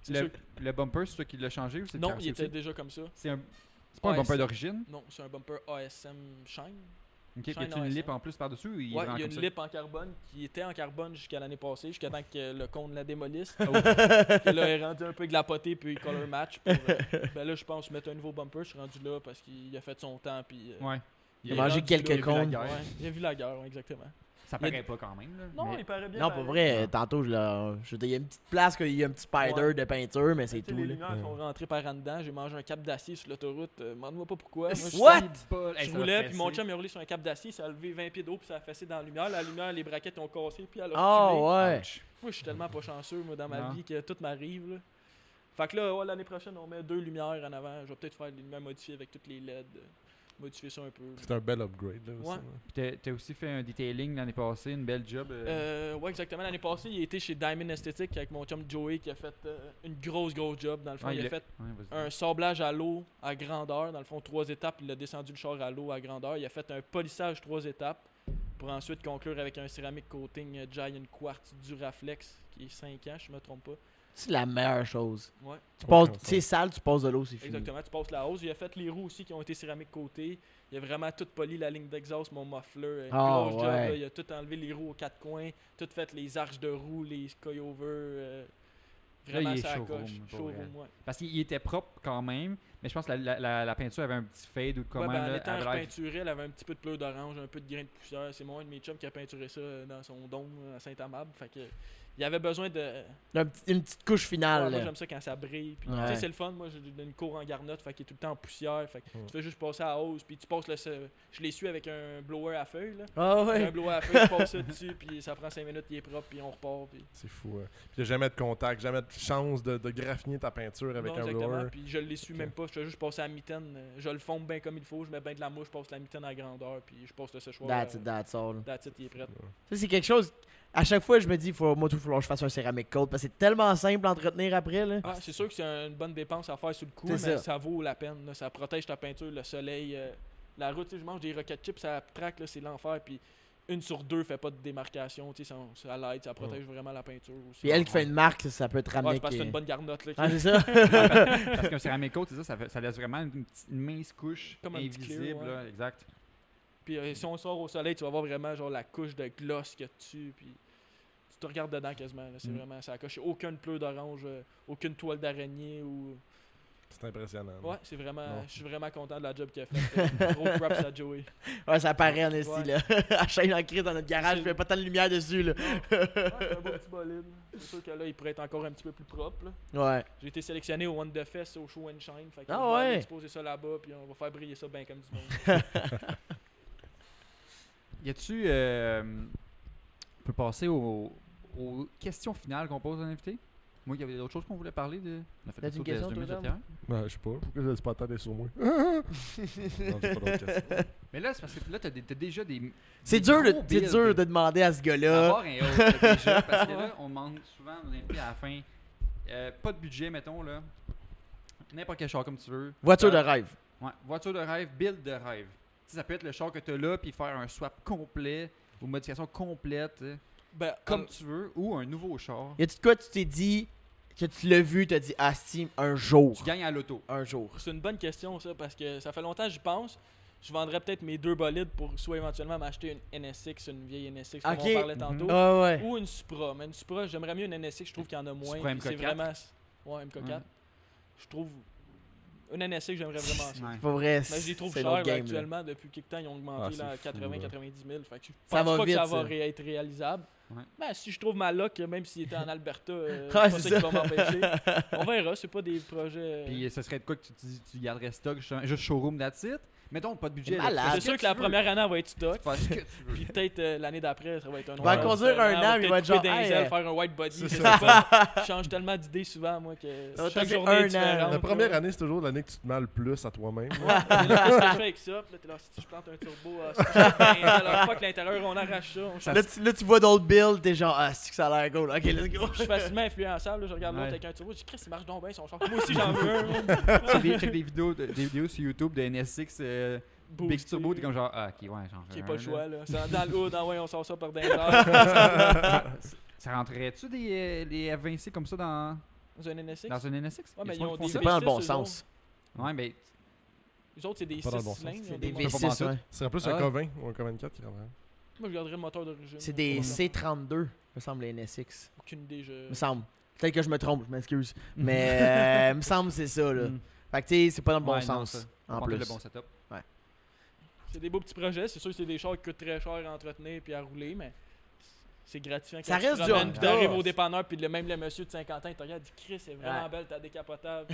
C'est sûr Le bumper, c'est toi qui l'as changé ou c'est que- le Non, carrossier il était aussi? déjà comme ça. C'est pas un Ouais, bumper c'est- d'origine? Non, c'est un bumper ASM Shine. Ok, puis y Shine a-tu une ASM. lip en plus par-dessus ou il est Ouais, vraiment il y a comme une ça? lip en carbone qui était en carbone jusqu'à l'année passée, jusqu'à temps que le con la démolisse. Oh. Puis là, il est rendu un peu glapoté, puis color match. Pour, ben là, je pense mettre un nouveau bumper. Je suis rendu là parce qu'il a fait son temps. Puis, Ouais. Il a est mangé rendu quelques là, il a vu la cônes. guerre. Ouais, il a vu la guerre, ouais, exactement. Ça Il y a paraît pas quand même. Là, Non, mais- il paraît bien. Non, pour vrai, tantôt, il y a une petite place qu'il y a un petit spider Ouais. de peinture, mais c'est Tu sais, tout. les Là. lumières sont rentrées par en dedans. J'ai mangé un cap d'acier sur l'autoroute. Demande-moi pas pourquoi. Moi, je- What? Hey, Je ça roulais, va puis mon fesser. chum il a roulé sur un cap d'acier, ça a levé 20 pieds d'eau, puis ça a fessé dans la lumière. La lumière, les braquettes ont cassé, puis elle a Ah reculé. ouais. Ouch. Moi, je suis tellement pas chanceux, moi, dans ma Non. vie, que tout m'arrive. Là. Fait que là, ouais, l'année prochaine, on met 2 lumières en avant. Je vais peut-être faire des lumières modifiées avec toutes les LED. Modifier ça un peu. C'est un bel upgrade. Là, aussi, Ouais. là. Puis t'as aussi fait un detailing l'année passée, une belle job. Ouais, exactement. L'année passée, il était chez Diamond Aesthetic avec mon chum Joey qui a fait une grosse job. Dans le fond, Ouais, il a il fait Ouais, vas-y. un sablage à l'eau à grandeur. Dans le fond, 3 étapes. Il a descendu le char à l'eau à grandeur. Il a fait un polissage 3 étapes pour ensuite conclure avec un céramique coating Giant Quartz Duraflex qui est 5 ans, je me trompe pas. C'est la meilleure chose. Ouais. Tu passes, Ouais, c'est sale, tu passes de l'eau, c'est fini. Exactement, tu passes la hausse. Il a fait les roues aussi qui ont été céramique côté. Il a vraiment tout poli la ligne d'exhaust, mon muffler. Une Ah, grosse job, ouais. là. Il a tout enlevé les roues aux 4 coins, tout fait les arches de roues, les sky-over. Vraiment, il est ça showroom, coche. pour Showroom, vrai. ouais. Parce qu'il était propre quand même, mais je pense que la peinture avait un petit fade ou quand Ouais, même. ben, en là, étant avait l'air- repeinturé, elle avait un petit peu de pleurs d'orange, un peu de grain de poussière. C'est moi, un de mes chums qui a peinturé ça dans son dôme à Saint-Amable. Fait que il avait besoin de. Une petite couche finale. Ouais, moi là. j'aime ça quand ça brille. Puis, Ouais. tu sais, c'est le fun. Moi j'ai une cour en garnotte, fait qu'il est tout le temps en poussière. Fait que Ouais. tu fais juste passer à la hausse, puis tu passes je les suis avec un blower à feuilles. Là. Ah J'ai ouais. un blower à feuilles, je passe ça dessus, puis ça prend 5 minutes, il est propre, puis on repart. Puis... C'est fou. Hein. Puis il n'y a jamais de contact, jamais de chance de graffiner ta peinture avec Non, un exactement. blower. Puis je les suis Ok. même pas, je fais juste passer à la mitaine. Je le fonde bien comme il faut, je mets bien de la mouche, je passe la mitaine à grandeur, puis je passe le séchoir. That's it, that's all. That's it, il est prêt. Ça, c'est quelque chose. à chaque fois, je me dis, moi, il faut que je fasse un céramique coat parce que c'est tellement simple à entretenir après. Là. Ah, c'est sûr que c'est une bonne dépense à faire sur le coup, C'est mais ça. ça vaut la peine. Là. Ça protège ta peinture, le soleil, la route. Tu sais, je mange des rocket chips, ça traque, là, c'est l'enfer. Puis 1 sur 2 fait pas de démarcation. Tu sais, ça l'aide, ça protège vraiment la peinture aussi. Puis elle qui fait une marque, ça peut te Ouais, ramener. c'est parce que c'est une bonne garnotte. Là, Ah, c'est ça? Parce qu'un céramique coat, c'est ça laisse vraiment une mince couche Comme un petit clear, invisible. ouais. Là, exact. Puis si on sort au soleil, tu vas voir vraiment genre la couche de gloss qu'il y a dessus. Puis tu te regardes dedans quasiment. Là, c'est vraiment ça coche. Aucune pleure d'orange, aucune toile d'araignée ou. C'est impressionnant. Ouais, c'est vraiment. Non. Je suis vraiment content de la job qu'il a faite. Gros props à Joey. Ouais, ça paraît en esti, Ouais. là. À chaîne en crise dans notre garage, il fait pas tant de lumière dessus, là. Ouais, c'est un beau petit bolide. C'est sûr que là, il pourrait être encore un petit peu plus propre. Là. Ouais. J'ai été sélectionné au One the Fest au Show and Shine. Fait que Ah je vais aller ouais? exposer ça là-bas, puis on va faire briller ça bien comme du monde. Y a-tu. On peut passer aux questions finales qu'on pose aux invités. Moi, il y avait d'autres choses qu'on voulait parler de. On a fait T'as le une tour de question, S2000 toi, GT1. Ben, je sais pas. Pourquoi je laisse pas attendre sur moi? Non, j'ai pas d'autres questions. Mais là, c'est parce que là, t'as déjà des. C'est des dur, gros c'est builds. dur de demander à ce gars-là. Avoir un haut déjà. Parce que là, on demande souvent aux invités à la fin. Pas de budget, mettons, là. N'importe quel char comme tu veux. Voiture de rêve. Ouais, voiture de rêve, build de rêve. Tu sais, ça peut être le char que tu as là, puis faire un swap complet ou modification complète, Ben, comme tu veux, ou un nouveau char. Y a-tu de quoi tu t'es dit que tu l'as vu, t'as dit, ah, Steam, un jour. Tu gagnes à l'auto. Un jour. c'est une bonne question, ça, parce que ça fait longtemps que j'y pense. Je vendrais peut-être mes 2 bolides pour soit éventuellement m'acheter une NSX, une vieille NSX, comme Ok. on parlait tantôt. Ah ouais. Ou une Supra. Mais une Supra, j'aimerais mieux une NSX, je trouve qu'il y en a moins. Supra puis c'est MK4. vraiment. Ouais, MK4. Ouais. Je trouve. Une NSX, j'aimerais vraiment ça. Ouais. C'est pas vrai. Mais je les trouve c'est chers l'autre là, game, là. actuellement. Depuis quelques temps, ils ont augmenté Ah, là, à c'est fou, 80-90 là. 000. Fait que je Ça pense va pas vite, que ça va ça. être réalisable. Ouais. Ben, si je trouve ma loc, même s'il était en Alberta, c'est Ah, pas c'est ça qui ça. va m'empêcher. On verra, c'est pas des projets. Puis ce serait de quoi que tu garderais stock, juste showroom that's it? Mettons, pas de budget. C'est là, tu malade. fais c'est ce sûr que la tu veux. première année, elle va être stock. Tu fais ce que tu veux. Puis peut-être l'année d'après, ça va être un Il va autre conduire modèle. un On an, il va être peut-être couper genre, des hey, ailes, faire un white body. c'est Je sais ça. pas. Je change tellement d'idées souvent, moi, que Ça va chaque passer journée un est an. différente. La première là. année, c'est toujours l'année que tu te mets le plus à toi-même. Ouais, mais là, qu'est-ce que je fais avec ça? Puis là, t'es là, si je plante un turbo, si je change des ailes, alors pas que l'intérieur, on arrache ça. On change. Là, tu vois d'autres builds, t'es genre, ah, c'est que ça a l'air cool. Ok, let's go. Je suis facilement influençable. Là, je regarde l'autre Ouais. avec un turbo. Je dis, Chris, il marche donc bien son char. Moi aussi, j'en veux un. Check des vidéos sur YouTube de NSX Big Boosté. Turbo, t'es comme genre, ah, ok, ouais, j'en Qui est veux pas un, le là. choix, là. C'est dans le hood, ah ouais, on sort ça par des heures. Ça rentrerait-tu les F20C comme ça dans Dans un NSX? un NSX? Ouais, mais Y a-tu ils ont monde qui des font C'est pas dans le bon V6, eux sens. ça? Ouais, mais Les autres, c'est des Pas dans le 6 bon sens. cylindres. ils ont C'est des V6, V6, pas ouais. Ce serait plus Ah. un K20 ou un K24 qui rendrait. Moi, je garderais le moteur d'origine. C'est des Ouais. C32, me semble, les NSX. Aucune idée. Me semble. Peut-être que je me trompe, je m'excuse. Mais me semble que c'est ça, là. Mm. Fait que tu sais, c'est pas dans le bon Ouais, non, sens. ça. En On plus. le bon setup. C'est des beaux petits projets. C'est sûr que c'est des chars qui coûtent très cher à entretenir puis à rouler, mais c'est gratifiant. Ça quand tu reste te du promènes, Honda. puis t'arrives au dépanneur, puis même le monsieur de 50 ans, il te regarde, il dit Chris, c'est vraiment Ouais. belle ta décapotable.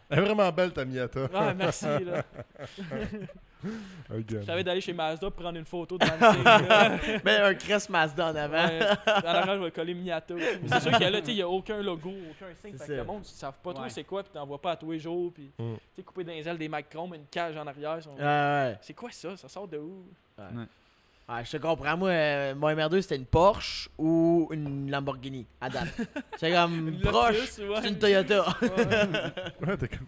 Elle est vraiment belle ta Miata. Ouais, merci. Là. Un gun. Je savais d'aller chez Mazda pour prendre une photo devant le signe. là. Mais un Crest Mazda en avant. Ouais, dans l'arrière, je vais coller Miata. Mais c'est sûr qu'il y a là, tu sais, il n'y a aucun logo, aucun signe. C'est Fait que ça. le monde, ils savent pas trop Ouais. c'est quoi, puis t'en vois pas à tous les jours. Puis, Mm. tu sais, couper dans les ailes des Micron, une cage en arrière. sont- Ouais. C'est quoi ça? Ça sort de où? Ouais, je te comprends. Moi, mon MR2, c'était une Porsche ou une Lamborghini à date. C'est comme Une proche. Lotus, ouais. C'est une Toyota. Ouais. Ouais, t'es comme.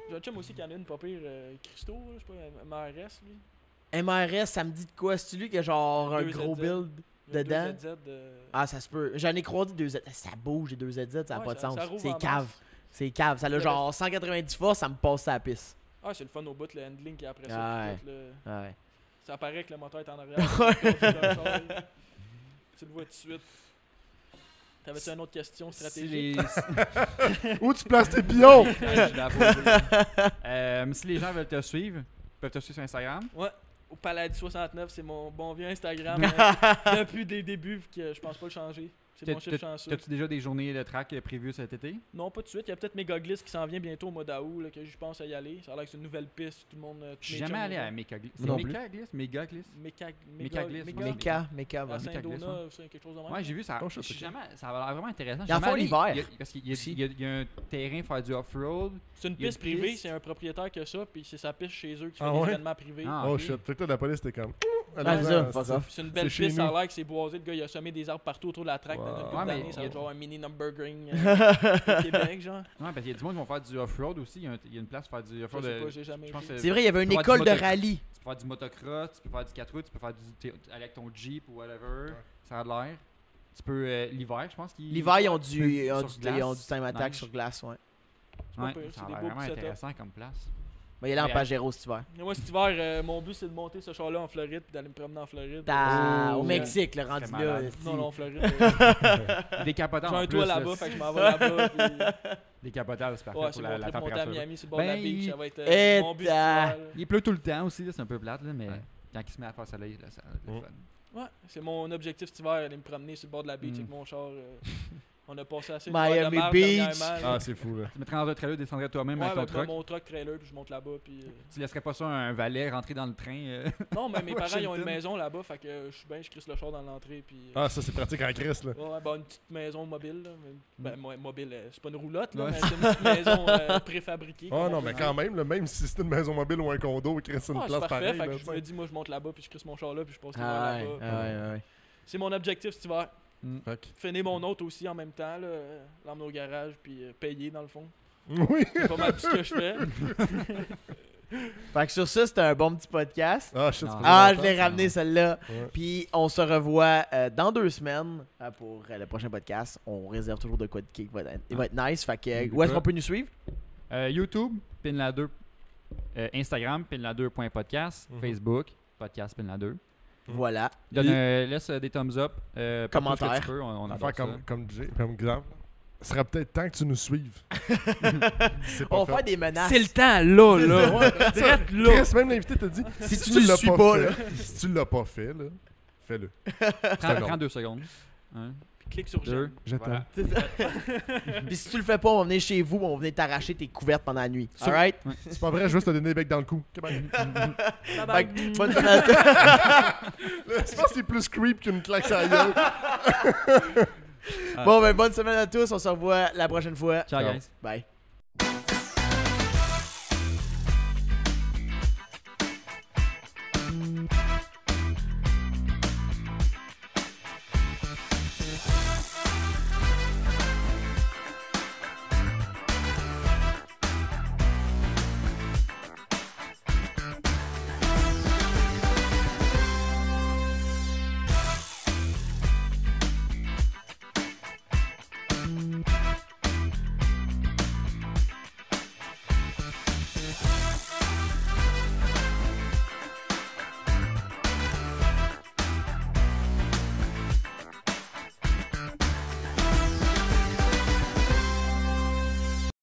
J'ai un chum aussi qui en a une pas pire, Christo, là, je sais pas, MRS, lui. MRS, ça me dit de quoi? C'est lui qui a genre un Deux gros ZZ. build Il y a dedans? deux ZZ, Ah, ça se peut. J'en ai croisé deux ZZ. Ça bouge, les deux ZZ, ça n'a Ouais, pas de ça- sens. ça rouvre C'est en cave. masse. C'est cave. Ça a Ouais, genre 190 forces, ça me passe à la piste. Ah, c'est le fun au bout, le handling qui est après ça. Ouais. puis tout, là. Ouais. Ça paraît que le moteur est en arrière. Tu le vois tout de suite. T'avais-tu une autre question Si stratégique? les... Où tu places tes pions? Je l'ai posé. Si les gens veulent te suivre, ils peuvent te suivre sur Instagram. Ouais. Au Paladis 69, c'est mon bon vieux Instagram. Depuis des débuts, que je pense pas le changer. C'est mon chiffre chanceux. T'as-tu déjà des journées de track prévues cet été? Non, pas tout de suite. Il y a peut-être Megagliss qui s'en vient bientôt au mois d'août, là, que je pense à y aller. Ça a l'air que c'est une nouvelle piste. Tout le monde. Je suis jamais allé à Megagliss. C'est Non plus. Megagliss? Megagliss? Megagliss. Méca, À ouais. Megagliss, Saint-Donat, c'est quelque chose de même. Ouais, j'ai vu ça. Oh, Je je suis sais jamais, ça a l'air vraiment intéressant. Ils en Jamais font allé. l'hiver. Parce qu'il y, a- aussi. il y a- il y a un terrain pour faire du off-road. C'est une Il y a piste une privée, piste. c'est un propriétaire qui a ça, puis c'est sa piste chez eux qui fait Ah des ouais? événements privés. Ah, Oh ok. shit. Fait que toi, la police, t'es comme. Ah, c'est ça, fuck off. C'est une belle C'est chez piste, ça nous. a l'air que c'est boisé. Le gars, il a semé des arbres partout autour de la track. Wow. Dans une Ouais, couple mais d'années, ça va il y a- être genre un mini Nürburgring au Québec, genre. Ouais, parce qu'il y a du monde qui vont faire du off-road aussi. Il y a une place pour faire du Je off-road. sais pas, j'ai jamais je pense été. que C'est vrai, il y avait une Tu peux école faire de du moto- rallye. Tu peux faire du motocross, tu peux faire du 4 roues, tu peux faire aller avec ton Jeep ou whatever. Ça a de l'air. Tu peux l'hiver, je pense qu'ils. L'hiver, ils ont tu du, peux- ils ont sur du, ils ont du glace, time attack neige. sur glace, ouais. C'est pas Ouais, pire, ça c'est a des l'air beaux vraiment petits setups. intéressant comme place. Mais il est là en Mais- Pajero cet hiver. Mais moi, cet hiver, mon but, c'est de monter ce char-là en Floride puis d'aller me promener en Floride. Au Oh, Mexique, le rendu très là. malade. esti. Non, non, en Floride. Décapotable J'ai en un plus. toit là, là-bas, fait que je m'en vais là-bas. puis- Décapotable, c'est parfait Ouais, pour c'est la mon trip monter à température. Miami sur le bord de la Ben, beach. Ça va être Et mon but cet ta- hiver, là. Il pleut tout le temps aussi, là, c'est un peu plate, là, mais Ouais. quand il se met à faire soleil, là, ça c'est Mm. fun. Ouais, c'est mon objectif cet hiver, aller me promener sur le bord de la beach Mm. avec mon char. On a passé assez de Miami heures de marde Beach. dernièrement, là. Ah, c'est fou, là. Tu mettrais dans un trailer, descendrais toi-même Ouais, avec ton ben, truck. mon truck trailer, puis je monte là-bas. Puis, Tu laisserais pas ça un valet rentrer dans le train. Non, mais mes parents, ils ont une Washington. maison là-bas, fait que je suis bien, je crisse le char dans l'entrée. Puis... Ah, ça, c'est pratique en crise, là. Ouais, ben, une petite maison mobile. Là. Ben, mobile, c'est pas une roulotte, là, Ouais. mais c'est une petite maison préfabriquée. Ah comme non, on mais peut quand dire. même, là, même si c'est une maison mobile ou un condo, il reste une Ah, c'est place parfait, pareille. fait là, que je me t'sais. dis, moi, je monte là-bas, puis je crisse mon char là, puis je passe l'hiver Ah ouais, là-bas. ah ouais, ouais. C'est mon objectif cet hiver. Fait que- Finir mon autre aussi en même temps, là, l'emmener au garage, puis payer dans le fond. Oui. C'est pas mal tout ce que je fais. Fait que sur ça, c'était un bon petit podcast. Ah, shit, ça Ah. faisait Ah, je longtemps. l'ai ramené celle-là. Ouais. Puis on se revoit dans 2 semaines pour le prochain podcast. On réserve toujours de quoi de kick. Il va être nice. Fait que où est-ce qu'on peut nous suivre? YouTube, Pinla2. Instagram, pinla2.podcast. Mhm. Facebook, podcast Pinla2. Voilà. Laisse des thumbs up. Partout Commentaires. que tu peux, on À adore faire ça. comme exemple. Ce serait peut-être temps que tu nous suives. C'est pas On va fait. faire des menaces. C'est le temps, là, là. Ouais, Direct là. Chris, même l'invité t'a dit Si tu ne l'as suis pas, là. fait, si tu l'as pas fait, là, fais-le. Prends 2 secondes. Un, Clique sur 2. Je Voilà. Puis si tu le fais pas, on va venir chez vous, on va venir t'arracher tes couvertes pendant la nuit. Alright? C'est pas vrai, je veux juste te donner des becs dans le cou. Ok, bye. Bye Fait bye. que, bonne semaine à tous. Je pense que c'est plus creep qu'une claque sur la gueule. Bon, ben bonne semaine à tous. On se revoit la prochaine fois. Ciao, Ciao. guys. Bye.